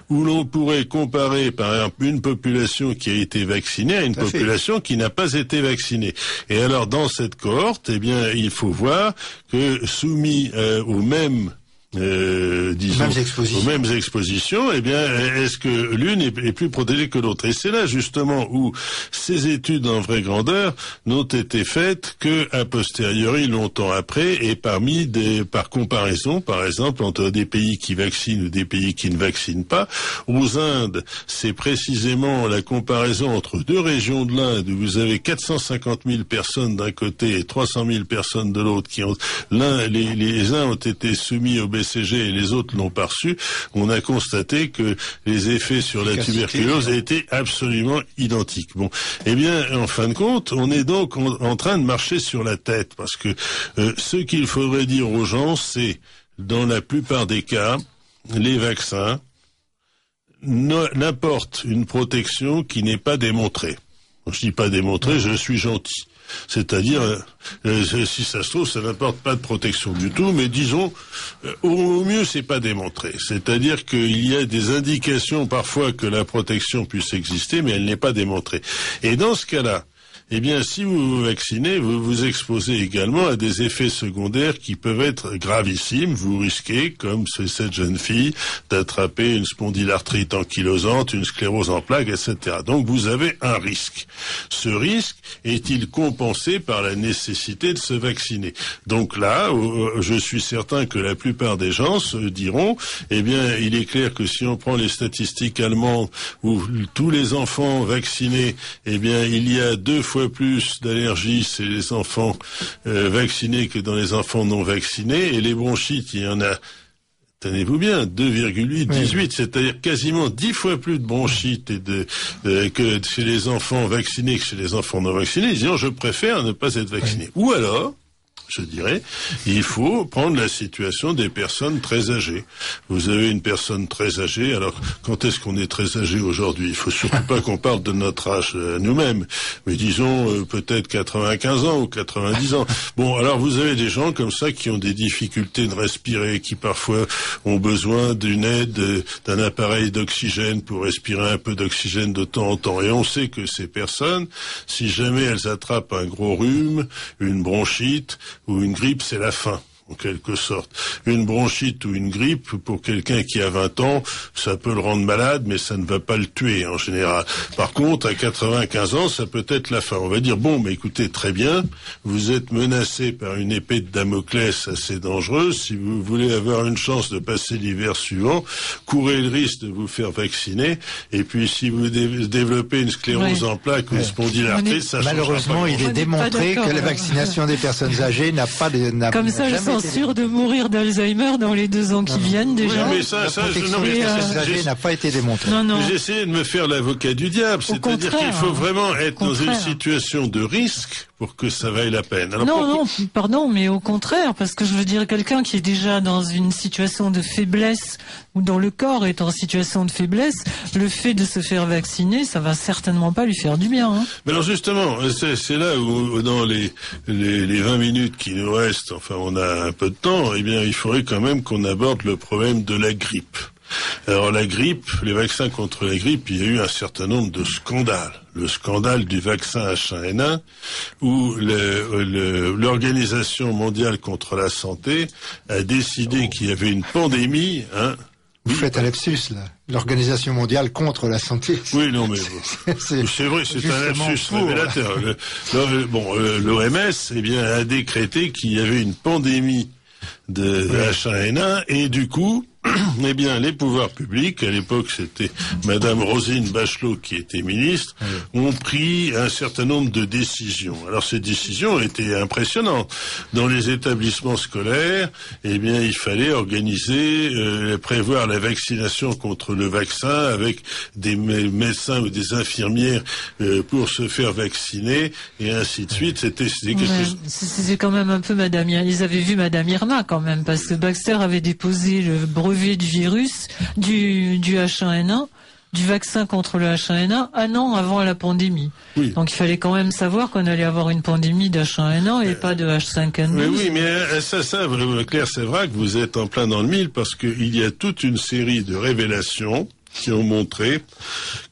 où l'on pourrait comparer par exemple une population qui a été vaccinée à une population qui n'a pas été vaccinée. Et alors dans cette cohorte, eh bien, il faut voir que soumis aux mêmes aux mêmes expositions, eh bien, est-ce que l'une est plus protégée que l'autre? Et c'est là, justement, où ces études en vraie grandeur n'ont été faites que a posteriori, longtemps après, et par comparaison, par exemple, entre des pays qui vaccinent ou des pays qui ne vaccinent pas. Aux Indes, c'est précisément la comparaison entre 2 régions de l'Inde, où vous avez 450 000 personnes d'un côté et 300 000 personnes de l'autre, les uns ont été soumis au BCG et les autres l'ont pas reçu. On a constaté que les effets sur la tuberculose étaient absolument identiques. Bon, eh bien, en fin de compte, on est donc en train de marcher sur la tête, parce que ce qu'il faudrait dire aux gens, c'est, dans la plupart des cas, les vaccins n'apportent une protection qui n'est pas démontrée. Je dis pas démontrée, je suis gentil. C'est-à-dire, si ça se trouve, ça n'apporte pas de protection du tout, mais disons, au mieux, c'est pas démontré. C'est-à-dire qu'il y a des indications parfois que la protection puisse exister, mais elle n'est pas démontrée. Et dans ce cas-là, eh bien, si vous vous vaccinez, vous vous exposez également à des effets secondaires qui peuvent être gravissimes. Vous risquez, comme c'est cette jeune fille, d'attraper une spondylarthrite ankylosante, une sclérose en plaques, etc. Donc, vous avez un risque. Ce risque est-il compensé par la nécessité de se vacciner? Donc là, je suis certain que la plupart des gens se diront, eh bien, il est clair que si on prend les statistiques allemandes où tous les enfants vaccinés, eh bien, il y a 2 fois plus d'allergies chez les enfants vaccinés que dans les enfants non vaccinés, et les bronchites, il y en a tenez-vous bien, 2,8, 18, c'est-à-dire quasiment 10 fois plus de bronchite que chez les enfants vaccinés que chez les enfants non vaccinés. Disons, je préfère ne pas être vacciné. Ou alors, je dirais, il faut prendre la situation des personnes très âgées. Vous avez une personne très âgée, alors quand est-ce qu'on est très âgé aujourd'hui? Il faut surtout pas qu'on parle de notre âge nous-mêmes, mais disons peut-être 95 ans ou 90 ans. Bon, alors vous avez des gens comme ça qui ont des difficultés de respirer, qui parfois ont besoin d'une aide, d'un appareil d'oxygène pour respirer un peu d'oxygène de temps en temps. Et on sait que ces personnes, si jamais elles attrapent un gros rhume, une bronchite, ou une grippe, c'est la fin, en quelque sorte. Une bronchite ou une grippe, pour quelqu'un qui a 20 ans, ça peut le rendre malade, mais ça ne va pas le tuer, en général. Par contre, à 95 ans, ça peut être la fin. On va dire, bon, mais écoutez, très bien, vous êtes menacé par une épée de Damoclès assez dangereuse. Si vous voulez avoir une chance de passer l'hiver suivant, courez le risque de vous faire vacciner. Et puis, si vous développez une sclérose en plaques ou une spondylarthrite, ça malheureusement, il est démontré que la vaccination des personnes âgées n'a pas de... Comme ça, je suis sûr de mourir d'Alzheimer dans les 2 ans qui viennent déjà. Oui, mais ça, n'a pas été démontré. J'ai essayé de me faire l'avocat du diable, c'est-à-dire qu'il faut vraiment être dans une situation de risque pour que ça vaille la peine. Alors pardon, mais au contraire, parce que je veux dire, quelqu'un qui est déjà dans une situation de faiblesse, ou dont le corps est en situation de faiblesse, le fait de se faire vacciner, ça va certainement pas lui faire du bien. Hein. Mais alors justement, c'est là où dans les 20 minutes qui nous restent, enfin on a un peu de temps, eh bien il faudrait quand même qu'on aborde le problème de la grippe. Alors la grippe, les vaccins contre la grippe, il y a eu un certain nombre de scandales. Le scandale du vaccin H1N1, où l'Organisation mondiale contre la santé a décidé qu'il y avait une pandémie. Vous faites un lapsus, là. L'Organisation mondiale contre la santé. Oui, non, mais c'est vrai, c'est un lapsus révélateur. L'OMS, eh bien, a décrété qu'il y avait une pandémie de H1N1 et du coup, eh bien, les pouvoirs publics, à l'époque c'était Madame Roselyne Bachelot qui était ministre, ont pris un certain nombre de décisions. Alors ces décisions étaient impressionnantes. Dans les établissements scolaires, eh bien, il fallait organiser, prévoir la vaccination contre le vaccin avec des médecins ou des infirmières pour se faire vacciner et ainsi de suite. C'était quand même un peu Madame. Ils avaient vu Madame Irma quand même, parce que Baxter avait déposé le brevet du virus, du H1N1, du vaccin contre le H1N1, 1 an avant la pandémie. Oui. Donc il fallait quand même savoir qu'on allait avoir une pandémie d'H1N1 et pas de H5N2. Mais oui, mais ça, Claire, c'est vrai que vous êtes en plein dans le mille, parce qu'il y a toute une série de révélations qui ont montré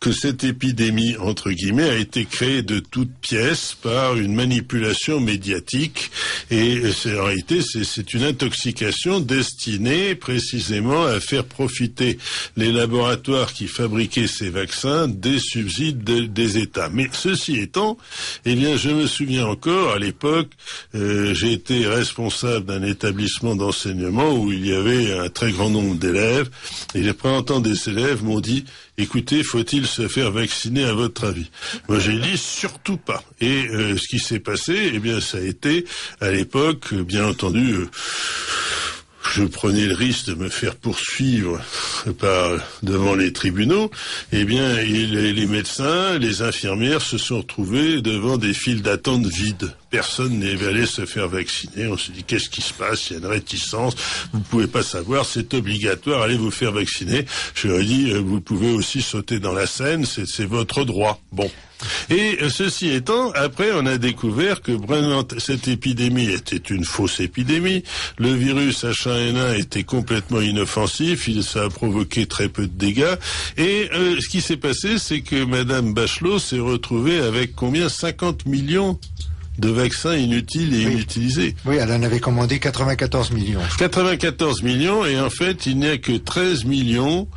que cette épidémie, entre guillemets, a été créée de toutes pièces par une manipulation médiatique et en réalité c'est une intoxication destinée précisément à faire profiter les laboratoires qui fabriquaient ces vaccins des subsides des États. Mais ceci étant, eh bien je me souviens encore à l'époque, j'ai été responsable d'un établissement d'enseignement où il y avait un très grand nombre d'élèves et les représentants des élèves m'ont dit, écoutez, faut-il se faire vacciner à votre avis? Moi j'ai dit surtout pas. Et ce qui s'est passé, eh bien ça a été à l'époque, bien entendu, je prenais le risque de me faire poursuivre devant les tribunaux. Eh bien les médecins, les infirmières se sont retrouvés devant des files d'attente vides. Personne n'est allé se faire vacciner. On se dit, qu'est-ce qui se passe? Il y a une réticence. Vous pouvez pas savoir. C'est obligatoire. Allez vous faire vacciner. Je leur ai dit, vous pouvez aussi sauter dans la Seine. C'est votre droit. Bon. Et ceci étant, après, on a découvert que vraiment cette épidémie était une fausse épidémie. Le virus H1N1 était complètement inoffensif. Ça a provoqué très peu de dégâts. Et ce qui s'est passé, c'est que Madame Bachelot s'est retrouvée avec combien? 50 millions de vaccins inutiles et inutilisés. Oui, elle en avait commandé 94 millions. 94 millions, et en fait, il n'y a que 13 millions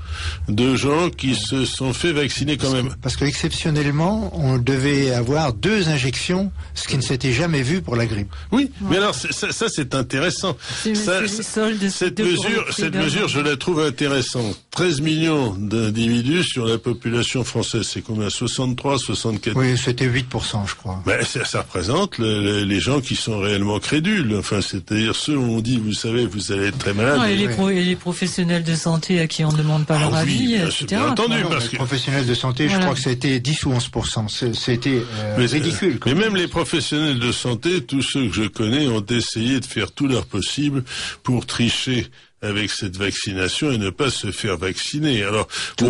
de gens qui se sont fait vacciner quand même. Parce que exceptionnellement, on devait avoir 2 injections, ce qui ne s'était jamais vu pour la grippe. Oui, mais alors ça c'est intéressant. Cette mesure, je la trouve intéressante. 13 millions d'individus sur la population française, c'est combien? 63, 64? Oui, c'était 8%, je crois. Mais ça représente représentent les gens qui sont réellement crédules. Enfin, c'est-à-dire ceux où on dit, vous savez, vous allez être très malade. Non, et les professionnels de santé à qui on ne demande pas leur avis, etc. Bien entendu, parce les que professionnels de santé, je crois que ça a été 10 ou 11%. C'était ridicule. Mais même les professionnels de santé, tous ceux que je connais, ont essayé de faire tout leur possible pour tricher avec cette vaccination et ne pas se faire vacciner. Alors, de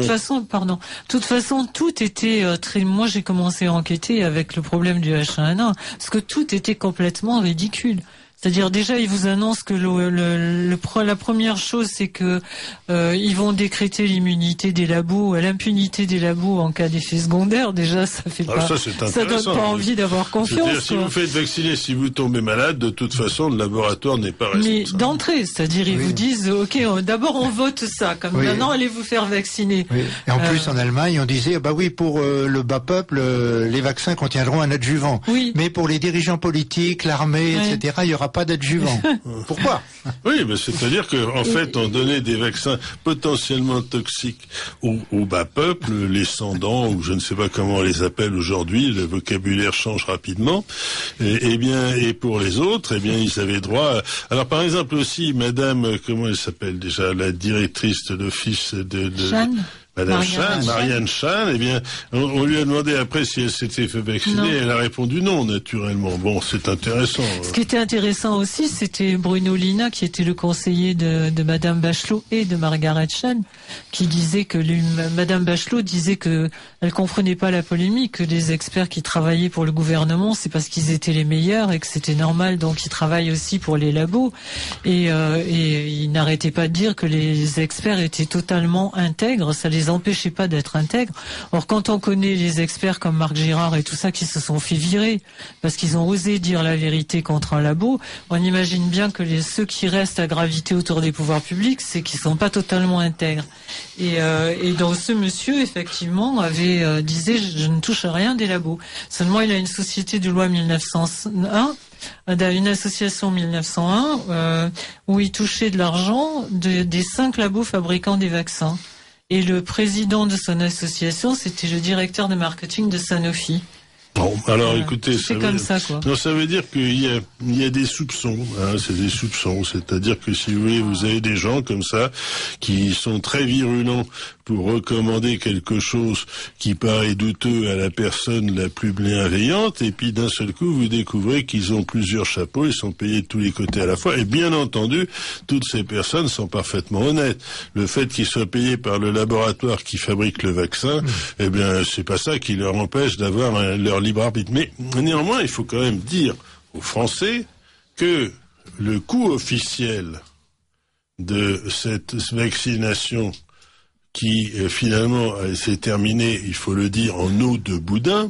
toute façon, tout était très. Moi, j'ai commencé à enquêter avec le problème du H1N1 parce que tout était complètement ridicule. C'est-à-dire déjà ils vous annoncent que la première chose c'est que ils vont décréter l'immunité des labos, l'impunité des labos en cas d'effet secondaire. Déjà ça fait pas, ça donne pas envie d'avoir confiance. Si vous faites vacciner, si vous tombez malade, de toute façon le laboratoire n'est pas responsable. Mais d'entrée, c'est-à-dire ils vous disent ok, d'abord on vote ça, comme maintenant allez vous faire vacciner. Oui. Et en plus en Allemagne on disait bah oui pour le bas peuple les vaccins contiendront un adjuvant. Oui. Mais pour les dirigeants politiques, l'armée, etc. il y aura pas d'adjuvant. Pourquoi? Oui, mais c'est-à-dire que en fait, on donnait des vaccins potentiellement toxiques au bas peuple, les sans-dents, ou je ne sais pas comment on les appelle aujourd'hui, le vocabulaire change rapidement. Et pour les autres, ils avaient droit. Alors, par exemple aussi, Madame, comment elle s'appelle déjà, la directrice de l'office de Jeanne. Madame Marianne Chan, on lui a demandé après si elle s'était fait vacciner, non. Elle a répondu non, naturellement. Bon, c'est intéressant. Ce qui était intéressant aussi, c'était Bruno Lina, qui était le conseiller de Madame Bachelot et de Margaret Chan, qui disait que Madame Bachelot disait que elle comprenait pas la polémique, que les experts qui travaillaient pour le gouvernement, c'est parce qu'ils étaient les meilleurs et que c'était normal, donc ils travaillent aussi pour les labos. Et ils n'arrêtaient pas de dire que les experts étaient totalement intègres, ça les empêchait pas d'être intègres. Or, quand on connaît les experts comme Marc Girard et tout ça qui se sont fait virer parce qu'ils ont osé dire la vérité contre un labo, on imagine bien que ceux qui restent à graviter autour des pouvoirs publics, c'est qu'ils sont pas totalement intègres. Et donc ce monsieur, effectivement, disait je ne touche à rien des labos. Seulement, il a une société de loi 1901. Une association 1901 où il touchait de l'argent des 5 labos fabricants des vaccins. Et le président de son association, c'était le directeur de marketing de Sanofi. Bon, alors écoutez, c'est comme ça, quoi. Non, ça veut dire qu'il y a des soupçons, hein, c'est des soupçons, c'est-à-dire que si vous voulez, vous avez des gens comme ça qui sont très virulents pour recommander quelque chose qui paraît douteux à la personne la plus bienveillante, et puis d'un seul coup, vous découvrez qu'ils ont plusieurs chapeaux, ils sont payés de tous les côtés à la fois, et bien entendu, toutes ces personnes sont parfaitement honnêtes. Le fait qu'ils soient payés par le laboratoire qui fabrique le vaccin, eh bien, c'est pas ça qui leur empêche d'avoir leur libre arbitre. Mais néanmoins, il faut quand même dire aux Français que le coût officiel de cette vaccination qui finalement s'est terminé, il faut le dire, en eau de boudin.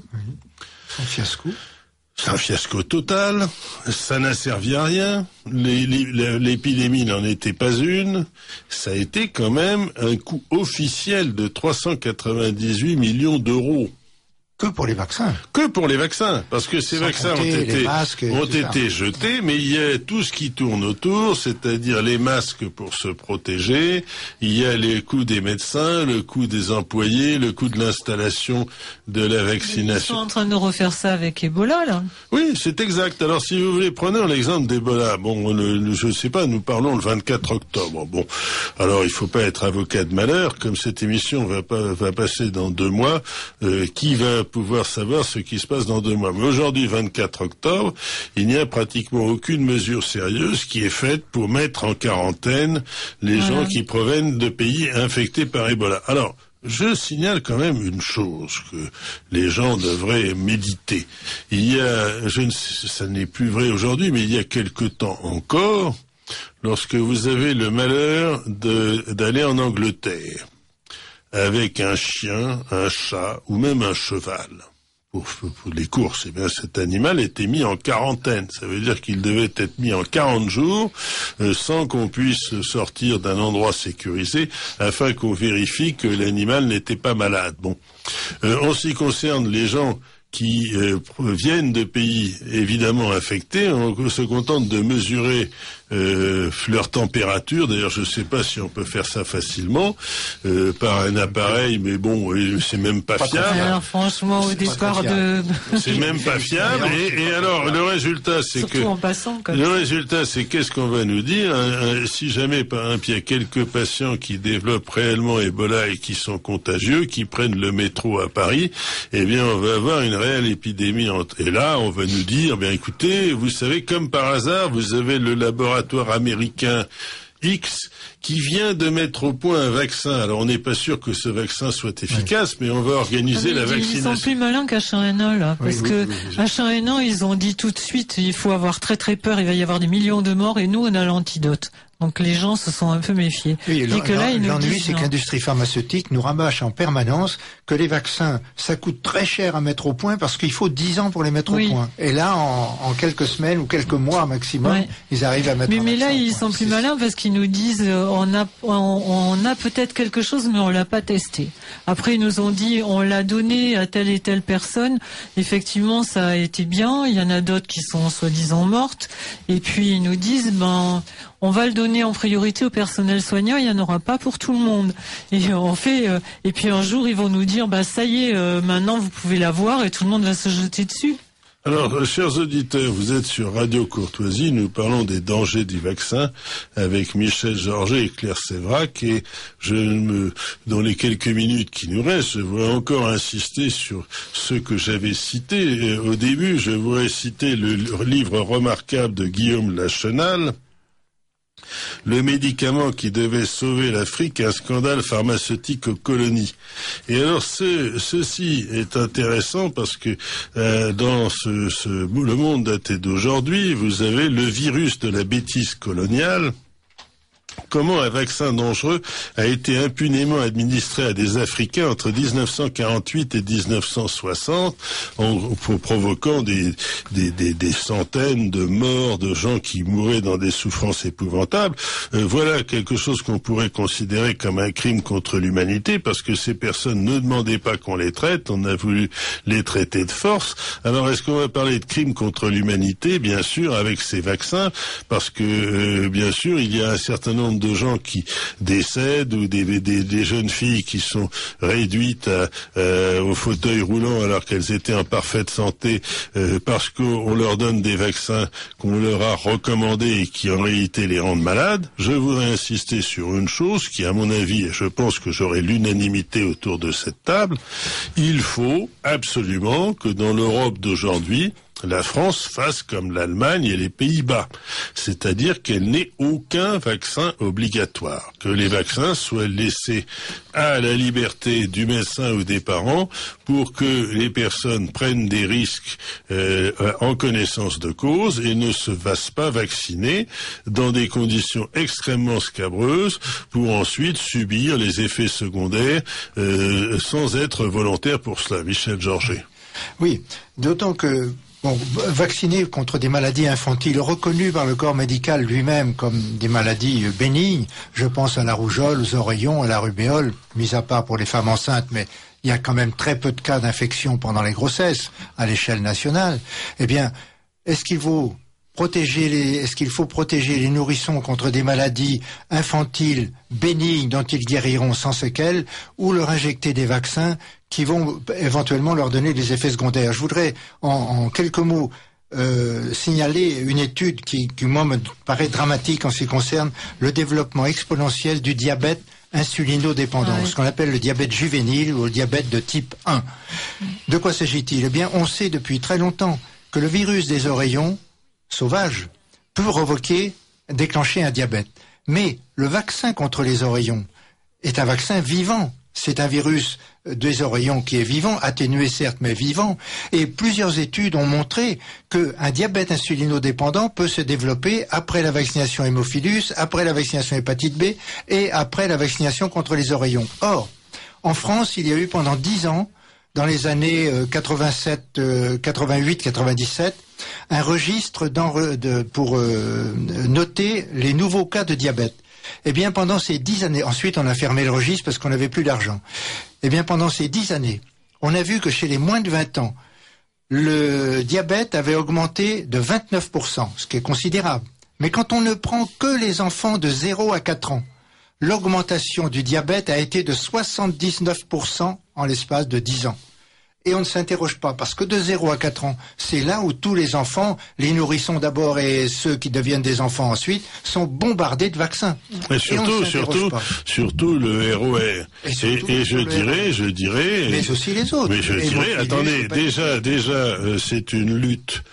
Un fiasco. C'est un fiasco total. Ça n'a servi à rien. L'épidémie n'en était pas une. Ça a été quand même un coût officiel de 398 millions d'euros. Que pour les vaccins. Que pour les vaccins, parce que ces vaccins ont été jetés, mais il y a tout ce qui tourne autour, c'est-à-dire les masques pour se protéger, il y a les coûts des médecins, le coût des employés, le coût de l'installation de la vaccination. Ils sont en train de refaire ça avec Ebola, là. Oui, c'est exact. Alors, si vous voulez, prenons l'exemple d'Ebola. Bon, je sais pas, nous parlons le 24 octobre. Bon, alors il faut pas être avocat de malheur, comme cette émission va passer dans 2 mois, qui va pouvoir savoir ce qui se passe dans 2 mois. Mais aujourd'hui, 24 octobre, il n'y a pratiquement aucune mesure sérieuse qui est faite pour mettre en quarantaine les gens qui proviennent de pays infectés par Ebola. Alors, je signale quand même une chose que les gens devraient méditer. Ça n'est plus vrai aujourd'hui, mais il y a quelque temps encore, lorsque vous avez le malheur d'aller en Angleterre, avec un chien, un chat ou même un cheval. Pour les courses, eh bien, cet animal était mis en quarantaine. Ça veut dire qu'il devait être mis en 40 jours sans qu'on puisse sortir d'un endroit sécurisé afin qu'on vérifie que l'animal n'était pas malade. Bon, en ce qui concerne les gens qui viennent de pays évidemment infectés, on se contente de mesurer leur température. D'ailleurs, je ne sais pas si on peut faire ça facilement par un appareil, mais bon, c'est même pas fiable. Alors franchement, au départ c'est même pas fiable. Et alors, le résultat, c'est surtout que en passant. Le résultat, c'est qu'est-ce qu'on va nous dire si jamais, par exemple, il y a quelques patients qui développent réellement Ebola et qui sont contagieux, qui prennent le métro à Paris, eh bien, on va avoir une réelle épidémie. Et là, on va nous dire, bien écoutez, vous savez, comme par hasard, vous avez le laboratoire américain X qui vient de mettre au point un vaccin. Alors on n'est pas sûr que ce vaccin soit efficace, mais on va organiser la vaccination. Ils sont plus malins qu'H1N1 là, parce que H1N1 ils ont dit tout de suite il faut avoir très très peur, il va y avoir des millions de morts et nous on a l'antidote. Donc les gens se sont un peu méfiés. Oui, l'ennui, c'est que l'industrie pharmaceutique nous rabâche en permanence que les vaccins, ça coûte très cher à mettre au point parce qu'il faut 10 ans pour les mettre au point. Et là, en quelques semaines ou quelques mois maximum, ils arrivent à mettre un vaccin. Mais là, ils sont plus malins parce qu'ils nous disent on a peut-être quelque chose, mais on l'a pas testé. Après, ils nous ont dit on l'a donné à telle et telle personne. Effectivement, ça a été bien. Il y en a d'autres qui sont soi-disant mortes. Et puis ils nous disent on va le donner en priorité au personnel soignant, il n'y en aura pas pour tout le monde. Et on fait, et puis un jour, ils vont nous dire, ça y est, maintenant vous pouvez l'avoir et tout le monde va se jeter dessus. Alors, chers auditeurs, vous êtes sur Radio Courtoisie, nous parlons des dangers du vaccin avec Michel Georget et Claire Sévrac, et dans les quelques minutes qui nous restent, je voudrais encore insister sur ce que j'avais cité. Au début, je voudrais citer le livre remarquable de Guillaume Lachenal, le médicament qui devait sauver l'Afrique, un scandale pharmaceutique aux colonies. Et alors ceci est intéressant parce que dans le monde daté d'aujourd'hui, vous avez le virus de la bêtise coloniale. Comment un vaccin dangereux a été impunément administré à des Africains entre 1948 et 1960, provoquant des centaines de morts, de gens qui mouraient dans des souffrances épouvantables. Voilà quelque chose qu'on pourrait considérer comme un crime contre l'humanité, parce que ces personnes ne demandaient pas qu'on les traite, on a voulu les traiter de force. Alors est-ce qu'on va parler de crime contre l'humanité? Bien sûr, avec ces vaccins, parce que bien sûr, il y a un certain nombre de gens qui décèdent, ou des jeunes filles qui sont réduites au fauteuil roulant alors qu'elles étaient en parfaite santé parce qu'on leur donne des vaccins qu'on leur a recommandés et qui en réalité les rendent malades. Je voudrais insister sur une chose qui, à mon avis, et je pense que j'aurai l'unanimité autour de cette table, il faut absolument que dans l'Europe d'aujourd'hui, la France fasse comme l'Allemagne et les Pays-Bas, c'est-à-dire qu'elle n'ait aucun vaccin obligatoire, que les vaccins soient laissés à la liberté du médecin ou des parents pour que les personnes prennent des risques en connaissance de cause et ne se fassent pas vacciner dans des conditions extrêmement scabreuses pour ensuite subir les effets secondaires sans être volontaire pour cela. Michel Georget. Oui, d'autant que vacciner contre des maladies infantiles reconnues par le corps médical lui-même comme des maladies bénignes, je pense à la rougeole, aux oreillons, à la rubéole, mis à part pour les femmes enceintes, mais il y a quand même très peu de cas d'infection pendant les grossesses à l'échelle nationale. Eh bien, est-ce qu'il faut protéger les nourrissons contre des maladies infantiles bénignes dont ils guériront sans séquelles, ou leur injecter des vaccins qui vont éventuellement leur donner des effets secondaires? Je voudrais en quelques mots signaler une étude qui moi me paraît dramatique en ce qui concerne le développement exponentiel du diabète insulinodépendant, ce qu'on appelle le diabète juvénile ou le diabète de type 1. De quoi s'agit-il? Eh bien, on sait depuis très longtemps que le virus des oreillons sauvage peut déclencher un diabète. Mais le vaccin contre les oreillons est un vaccin vivant. C'est un virus des oreillons qui est vivant, atténué certes, mais vivant. Et plusieurs études ont montré qu'un diabète insulinodépendant peut se développer après la vaccination hémophilus, après la vaccination hépatite B et après la vaccination contre les oreillons. Or, en France, il y a eu pendant 10 ans, dans les années 87, 88, 97, un registre pour noter les nouveaux cas de diabète. Eh bien, pendant ces 10 années, ensuite on a fermé le registre parce qu'on n'avait plus d'argent. Eh bien, pendant ces 10 années, on a vu que chez les moins de 20 ans, le diabète avait augmenté de 29%, ce qui est considérable. Mais quand on ne prend que les enfants de 0 à 4 ans, l'augmentation du diabète a été de 79% en l'espace de 10 ans. Et on ne s'interroge pas, parce que de 0 à 4 ans, c'est là où tous les enfants, les nourrissons d'abord et ceux qui deviennent des enfants ensuite, sont bombardés de vaccins. Et surtout le ROR. Et je dirais... Mais aussi les autres. Mais je dirais, attendez, déjà, c'est une lutte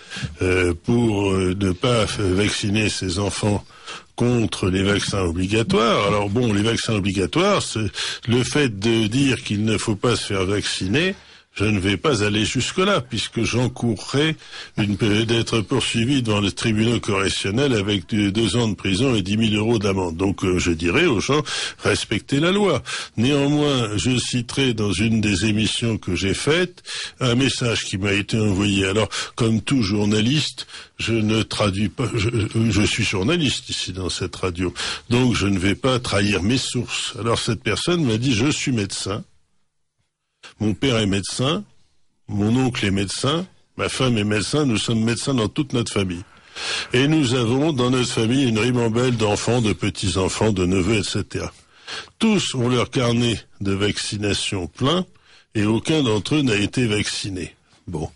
pour ne pas vacciner ses enfants contre les vaccins obligatoires. Alors bon, les vaccins obligatoires, le fait de dire qu'il ne faut pas se faire vacciner, je ne vais pas aller jusque-là, puisque j'encourrais d'être poursuivi devant les tribunaux correctionnels avec 2 ans de prison et 10 000 euros d'amende. Donc je dirais aux gens, respectez la loi. Néanmoins, je citerai dans une des émissions que j'ai faites un message qui m'a été envoyé. Alors, comme tout journaliste, je ne traduis pas, je suis journaliste ici dans cette radio, donc je ne vais pas trahir mes sources. Alors cette personne m'a dit, je suis médecin. Mon père est médecin, mon oncle est médecin, ma femme est médecin, nous sommes médecins dans toute notre famille. Et nous avons dans notre famille une ribambelle d'enfants, de petits-enfants, de neveux, etc. Tous ont leur carnet de vaccination plein et aucun d'entre eux n'a été vacciné. Bon.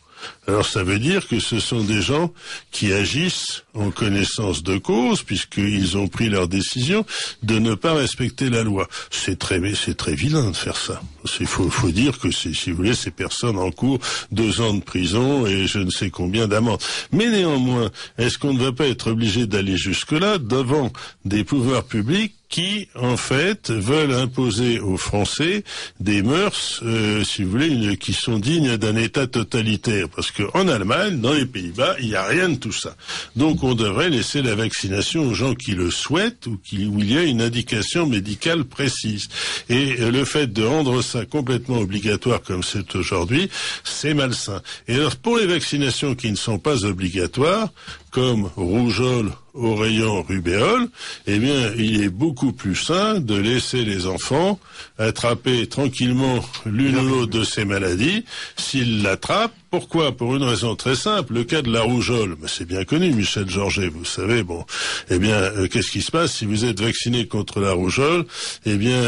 Alors ça veut dire que ce sont des gens qui agissent en connaissance de cause, puisqu'ils ont pris leur décision de ne pas respecter la loi. C'est très vilain de faire ça. Il faut dire que si vous voulez, ces personnes encourent 2 ans de prison et je ne sais combien d'amendes. Mais néanmoins, est-ce qu'on ne va pas être obligé d'aller jusque-là devant des pouvoirs publics qui, en fait, veulent imposer aux Français des mœurs, si vous voulez, qui sont dignes d'un État totalitaire. Parce qu'en Allemagne, dans les Pays-Bas, il n'y a rien de tout ça. Donc on devrait laisser la vaccination aux gens qui le souhaitent ou où il y a une indication médicale précise. Et le fait de rendre ça complètement obligatoire comme c'est aujourd'hui, c'est malsain. Et alors pour les vaccinations qui ne sont pas obligatoires, comme rougeole, oreillon, rubéole, eh bien, il est beaucoup plus sain de laisser les enfants attraper tranquillement l'une ou l'autre de ces maladies s'ils l'attrapent. Pourquoi? Pour une raison très simple. Le cas de la rougeole, c'est bien connu, Michel Georget, vous savez, bon. Eh bien, qu'est-ce qui se passe si vous êtes vacciné contre la rougeole? Eh bien,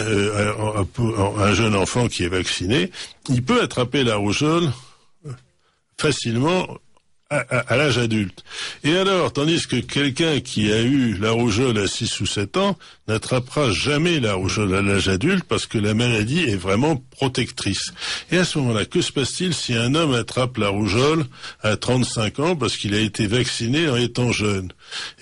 un jeune enfant qui est vacciné, il peut attraper la rougeole facilement à l'âge adulte. Et alors, tandis que quelqu'un qui a eu la rougeole à 6 ou 7 ans n'attrapera jamais la rougeole à l'âge adulte parce que la maladie est vraiment protectrice. Et à ce moment-là, que se passe-t-il si un homme attrape la rougeole à 35 ans parce qu'il a été vacciné en étant jeune?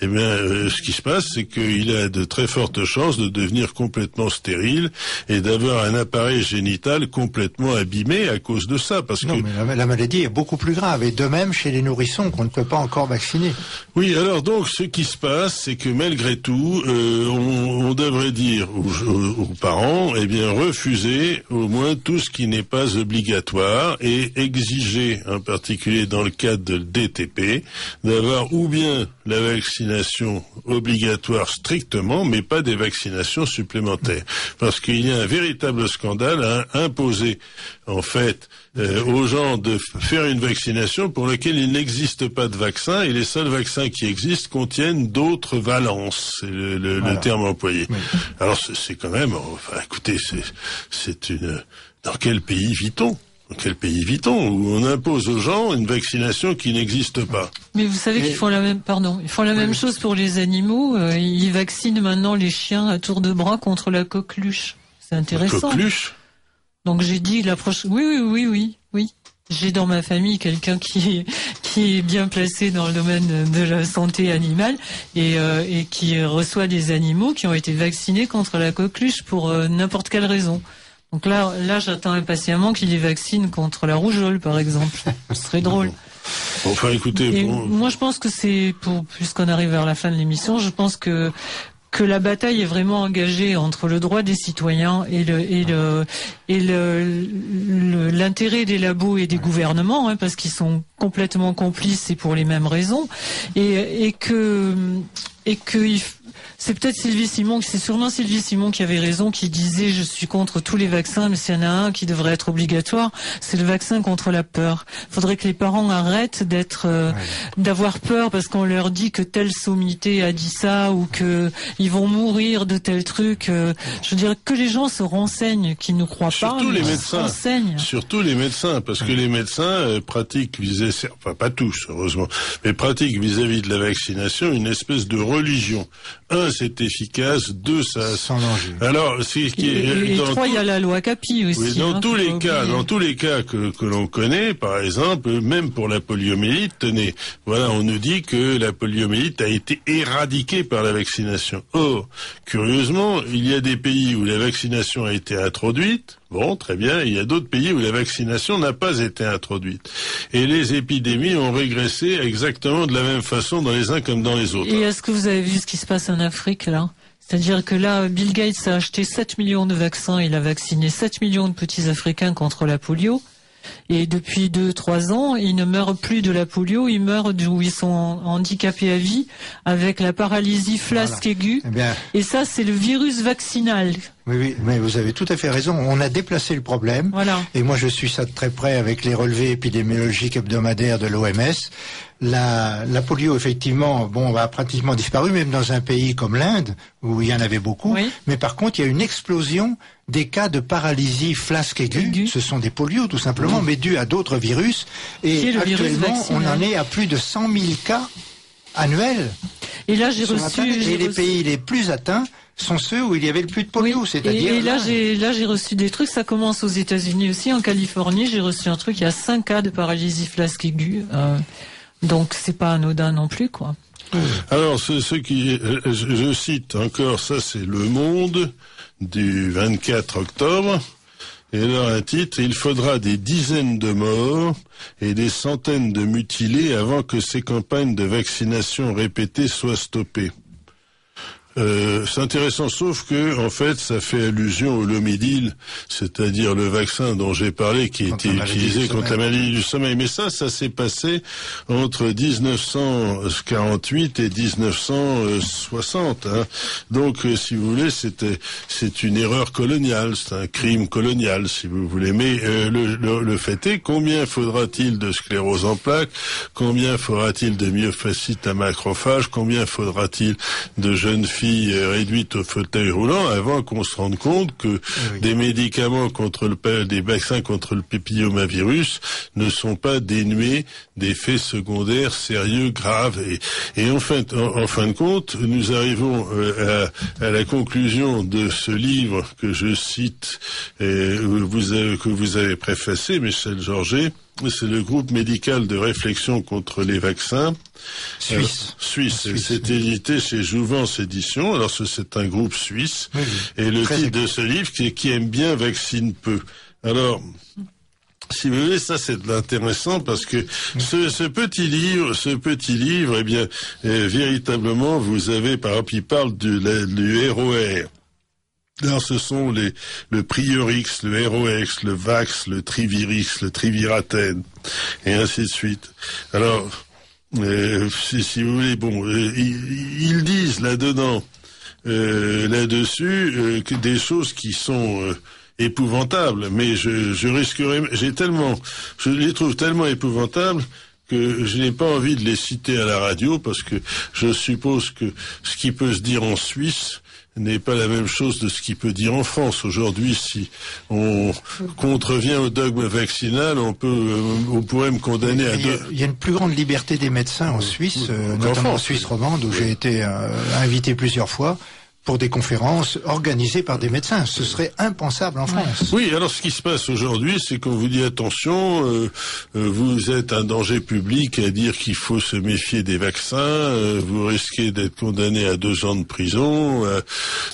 Eh bien, ce qui se passe, c'est qu'il a de très fortes chances de devenir complètement stérile et d'avoir un appareil génital complètement abîmé à cause de ça. Parce non, que mais la maladie est beaucoup plus grave. Et de même chez les nourrissons qu'on ne peut pas encore vacciner. Oui, alors donc, ce qui se passe, c'est que malgré tout, on devrait dire aux parents, eh bien, refuser au moins tout ce qui n'est pas obligatoire et exiger, en particulier dans le cadre de DTP, d'avoir ou bien la vaccination obligatoire strictement, mais pas des vaccinations supplémentaires. Parce qu'il y a un véritable scandale à imposer, en fait, aux gens de faire une vaccination pour laquelle il n'existe pas de vaccin et les seuls vaccins qui existent contiennent d'autres valences. C'est le terme employé. Oui. Alors c'est quand même, enfin, écoutez, c'est une. Dans quel pays vit-on? Dans quel pays vit-on où on impose aux gens une vaccination qui n'existe pas? Mais vous savez qu'ils font la même chose pour les animaux. Ils vaccinent maintenant les chiens à tour de bras contre la coqueluche. C'est intéressant. La coqueluche? Donc j'ai dit la prochaine. Oui. J'ai dans ma famille quelqu'un qui est bien placé dans le domaine de la santé animale et qui reçoit des animaux qui ont été vaccinés contre la coqueluche pour n'importe quelle raison. Donc là, j'attends impatiemment qu'il les vaccine contre la rougeole, par exemple. Ce serait drôle. Enfin, écoutez, moi, je pense que puisqu'on arrive vers la fin de l'émission, je pense que la bataille est vraiment engagée entre le droit des citoyens et l'intérêt des labos et des gouvernements, parce qu'ils sont complètement complices et pour les mêmes raisons, et que C'est peut-être Sylvie Simon, c'est sûrement Sylvie Simon qui avait raison, qui disait je suis contre tous les vaccins, mais s'il y en a un qui devrait être obligatoire, c'est le vaccin contre la peur. Faudrait que les parents arrêtent d'avoir peur parce qu'on leur dit que telle sommité a dit ça ou que ils vont mourir de tel truc. Je veux dire que les gens se renseignent, qui ne croient pas. Surtout les médecins. Surtout les médecins, parce que les médecins pratiquent enfin pas tous, heureusement, mais pratiquent vis-à-vis de la vaccination une espèce de religion. Un, c'est efficace. Deux, ça. Sans danger. Alors, et trois, il y a la loi Capi aussi. Oui, dans tous les cas que l'on connaît, par exemple, même pour la poliomyélite, tenez, voilà, on nous dit que la poliomyélite a été éradiquée par la vaccination. Or, curieusement, il y a des pays où la vaccination a été introduite. Bon, très bien. Il y a d'autres pays où la vaccination n'a pas été introduite. Et les épidémies ont régressé exactement de la même façon dans les uns comme dans les autres. Et est-ce que vous avez vu ce qui se passe en Afrique, là? C'est-à-dire que là, Bill Gates a acheté 7 millions de vaccins, il a vacciné 7 millions de petits Africains contre la polio. Et depuis 2-3 ans, ils ne meurent plus de la polio, ils meurent d'où ils sont handicapés à vie avec la paralysie flasque aiguë. Eh bien, et ça, c'est le virus vaccinal. Oui, mais vous avez tout à fait raison. On a déplacé le problème. Voilà. Et moi, je suis ça de très près avec les relevés épidémiologiques hebdomadaires de l'OMS. La polio, effectivement, a pratiquement disparu, même dans un pays comme l'Inde, où il y en avait beaucoup. Oui. Mais par contre, il y a une explosion des cas de paralysie flasque aiguë. Ce sont des polios, tout simplement, mais dus à d'autres virus. Et actuellement, on en est à plus de 100 000 cas annuels. Et là, j'ai reçu... les pays les plus atteints sont ceux où il y avait le plus de polio, oui, c'est-à-dire... Et là, j'ai reçu des trucs, ça commence aux États-Unis aussi, en Californie, j'ai reçu un truc, il y a 5 cas de paralysie flasque aiguë, donc c'est pas anodin non plus, quoi. Alors, je cite encore, ça c'est Le Monde, du 24 octobre, et alors un titre, il faudra des dizaines de morts et des centaines de mutilés avant que ces campagnes de vaccination répétées soient stoppées. C'est intéressant, sauf que, en fait, ça fait allusion au Lomidil, c'est-à-dire le vaccin dont j'ai parlé, qui a été utilisé contre la maladie du sommeil. Mais ça s'est passé entre 1948 et 1960. Hein. Donc, si vous voulez, c'est une erreur coloniale, c'est un crime colonial, si vous voulez. Mais le fait est, combien faudra-t-il de sclérose en plaques, combien faudra-t-il de myofascites à macrophages, combien faudra-t-il de jeunes filles réduite au fauteuil roulant avant qu'on se rende compte que des médicaments des vaccins contre le papillomavirus ne sont pas dénués d'effets secondaires sérieux, graves. Et en fin de compte, nous arrivons à la conclusion de ce livre que je cite, que vous avez préfacé, Michel Georget. C'est le groupe médical de réflexion contre les vaccins. Suisse. C'est édité chez Jouvence Éditions. Alors c'est un groupe suisse. Oui, et le titre de ce livre, qui aime bien vaccine peu. Alors, si vous voulez, ça c'est intéressant parce que ce petit livre, eh bien, véritablement, vous avez, par exemple, il parle du ROR. Alors, ce sont le Priorix, le ROX, le Vax, le Trivirix, le Triviratène, et ainsi de suite. Alors, si vous voulez, ils disent là-dessus, que des choses qui sont épouvantables, mais je risquerais, je les trouve tellement épouvantables que je n'ai pas envie de les citer à la radio parce que je suppose que ce qui peut se dire en Suisse n'est pas la même chose de ce qu'il peut dire en France. Aujourd'hui, si on contrevient au dogme vaccinal, on pourrait me condamner à deux. Il y a une plus grande liberté des médecins en Suisse, notamment en Suisse romande, où j'ai été invité plusieurs fois pour des conférences organisées par des médecins. Ce serait impensable en France. Oui, alors ce qui se passe aujourd'hui, c'est qu'on vous dit attention, vous êtes un danger public à dire qu'il faut se méfier des vaccins, vous risquez d'être condamné à 2 ans de prison,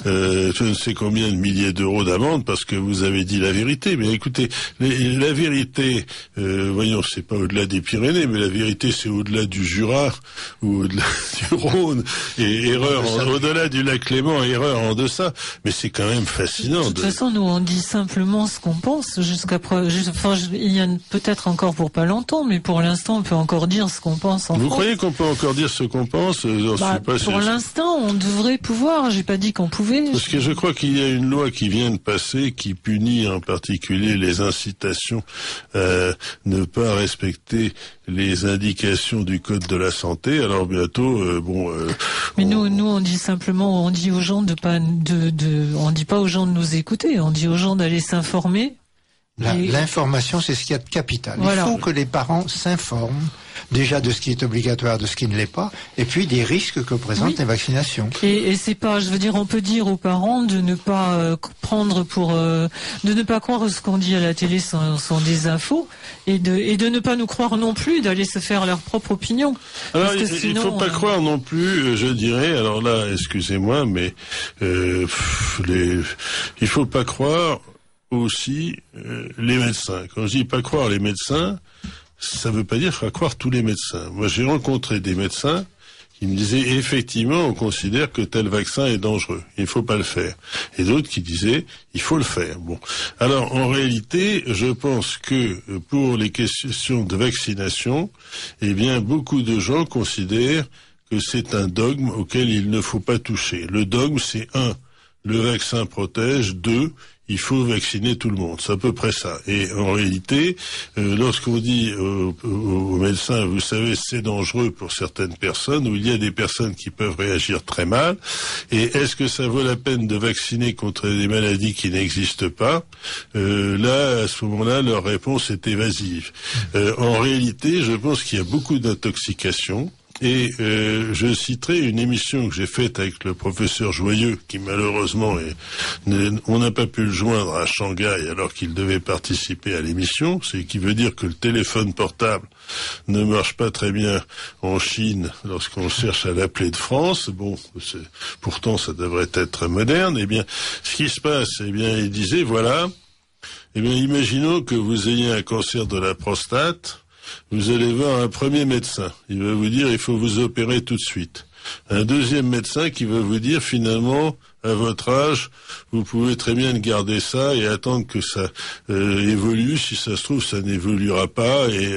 je ne sais combien de milliers d'euros d'amende parce que vous avez dit la vérité. Mais écoutez, la vérité, voyons, c'est pas au-delà des Pyrénées, mais la vérité c'est au-delà du Jura ou au-delà du Rhône et erreur au-delà du lac Léman. sûrement erreur en deçà, mais c'est quand même fascinant. De toute façon, nous on dit simplement ce qu'on pense jusqu'à preuve. Il y a peut-être encore pour pas longtemps, mais pour l'instant, on peut encore dire ce qu'on pense en France. Vous croyez qu'on peut encore dire ce qu'on pense? J'en suis pas sûr. Pour l'instant, on devrait pouvoir. J'ai pas dit qu'on pouvait. Parce que je crois qu'il y a une loi qui vient de passer qui punit en particulier les incitations à ne pas respecter les indications du code de la santé. Alors bientôt, mais nous, on dit simplement, on dit aux gens on dit pas aux gens de nous écouter, on dit aux gens d'aller s'informer. L'information, c'est ce qu'il y a de capital. Voilà. Il faut que les parents s'informent déjà de ce qui est obligatoire, de ce qui ne l'est pas, et puis des risques que présentent les vaccinations. Et c'est pas, je veux dire, on peut dire aux parents de ne pas de ne pas croire ce qu'on dit à la télé sont des infos, et de ne pas nous croire non plus, d'aller se faire leur propre opinion. Alors, parce que sinon, il faut pas croire non plus, je dirais, alors là, excusez-moi, mais il faut pas croire aussi les médecins. Quand je dis pas croire les médecins, ça veut pas dire croire tous les médecins. Moi, j'ai rencontré des médecins qui me disaient effectivement, on considère que tel vaccin est dangereux, il faut pas le faire. Et d'autres qui disaient il faut le faire. Bon, alors en réalité, je pense que pour les questions de vaccination, eh bien, beaucoup de gens considèrent que c'est un dogme auquel il ne faut pas toucher. Le dogme, c'est 1, le vaccin protège, 2, il faut vacciner tout le monde. C'est à peu près ça. Et en réalité, lorsqu'on dit aux médecins, vous savez, c'est dangereux pour certaines personnes, où il y a des personnes qui peuvent réagir très mal, et est-ce que ça vaut la peine de vacciner contre des maladies qui n'existent pas? Là, à ce moment-là, leur réponse est évasive. En réalité, je pense qu'il y a beaucoup d'intoxication. Et je citerai une émission que j'ai faite avec le professeur Joyeux, qui malheureusement, on n'a pas pu le joindre à Shanghai alors qu'il devait participer à l'émission, c'est qui veut dire que le téléphone portable ne marche pas très bien en Chine lorsqu'on cherche à l'appeler de France. Bon, pourtant ça devrait être moderne. Eh bien, ce qui se passe, eh bien, il disait, voilà, eh bien, imaginons que vous ayez un cancer de la prostate. Vous allez voir un premier médecin. Il va vous dire, il faut vous opérer tout de suite. Un deuxième médecin qui va vous dire, finalement, à votre âge, vous pouvez très bien garder ça et attendre que ça évolue. Si ça se trouve, ça n'évoluera pas. Et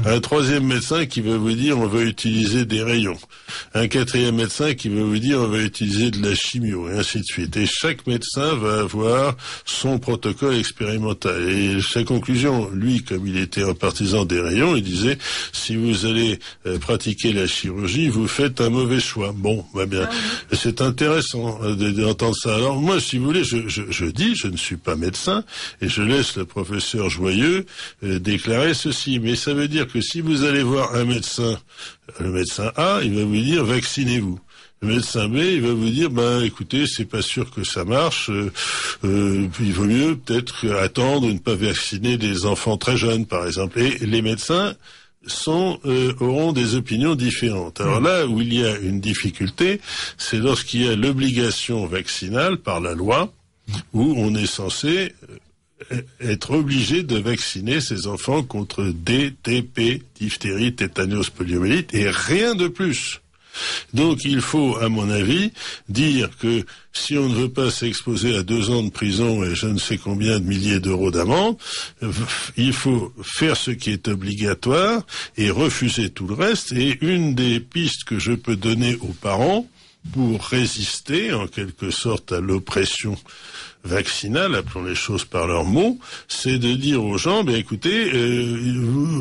un troisième médecin qui va vous dire, on va utiliser des rayons. Un quatrième médecin qui va vous dire, on va utiliser de la chimio, et ainsi de suite. Et chaque médecin va avoir son protocole expérimental. Et sa conclusion, lui, comme il était un partisan des rayons, il disait, si vous allez pratiquer la chirurgie, vous faites un mauvais choix. Bon, bah bien, c'est intéressant d'entendre ça. Alors moi, si vous voulez, je dis, je ne suis pas médecin, et je laisse le professeur Joyeux déclarer ceci. Mais ça veut dire que si vous allez voir un médecin, le médecin A, il va vous dire vaccinez-vous. Le médecin B, il va vous dire, écoutez, c'est pas sûr que ça marche, il vaut mieux peut-être attendre, ne pas vacciner des enfants très jeunes, par exemple. Et les médecins auront des opinions différentes. Alors là où il y a une difficulté, c'est lorsqu'il y a l'obligation vaccinale par la loi, où on est censé être obligé de vacciner ses enfants contre DTP, diphtérie, tétanos, poliomyélite, et rien de plus. Donc il faut, à mon avis, dire que si on ne veut pas s'exposer à 2 ans de prison et je ne sais combien de milliers d'euros d'amende, il faut faire ce qui est obligatoire et refuser tout le reste. Et une des pistes que je peux donner aux parents pour résister en quelque sorte à l'oppression vaccinale, appelons les choses par leurs mots, c'est de dire aux gens, écoutez,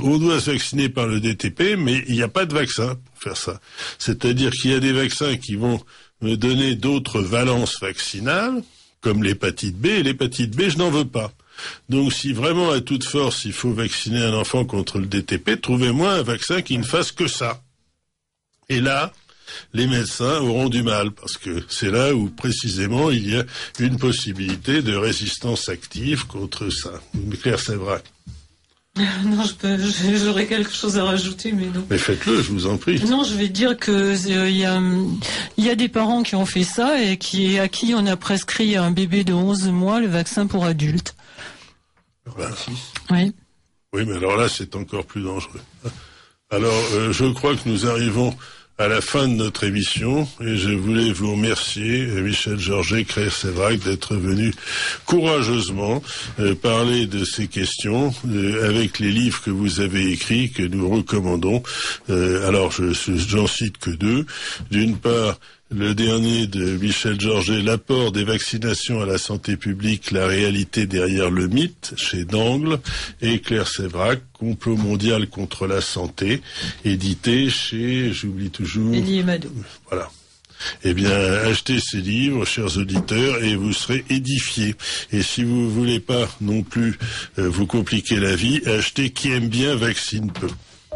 on doit se vacciner par le DTP, mais il n'y a pas de vaccin pour faire ça. C'est-à-dire qu'il y a des vaccins qui vont me donner d'autres valences vaccinales, comme l'hépatite B, et l'hépatite B, je n'en veux pas. Donc si vraiment à toute force il faut vacciner un enfant contre le DTP, trouvez-moi un vaccin qui ne fasse que ça. Et là, les médecins auront du mal, parce que c'est là où précisément il y a une possibilité de résistance active contre ça. Claire Sévrac. Non, j'aurais quelque chose à rajouter, mais non. Mais faites-le, je vous en prie. Non, je vais dire que il y a des parents qui ont fait ça et à qui on a prescrit à un bébé de 11 mois le vaccin pour adultes. Oui. Oui, mais alors là, c'est encore plus dangereux. Alors, je crois que nous arrivons à la fin de notre émission, et je voulais vous remercier, Michel Georget, Claire Sévrac, d'être venu courageusement parler de ces questions avec les livres que vous avez écrits, que nous recommandons. Alors, j'en cite que deux. D'une part, le dernier de Michel Georget, l'apport des vaccinations à la santé publique, la réalité derrière le mythe, chez Dangle, et Claire Sévrac, complot mondial contre la santé, édité chez, j'oublie toujours, Elie et Madou. Voilà. Eh bien, achetez ces livres, chers auditeurs, et vous serez édifiés. Et si vous voulez pas non plus vous compliquer la vie, achetez Qui aime bien vaccine peu.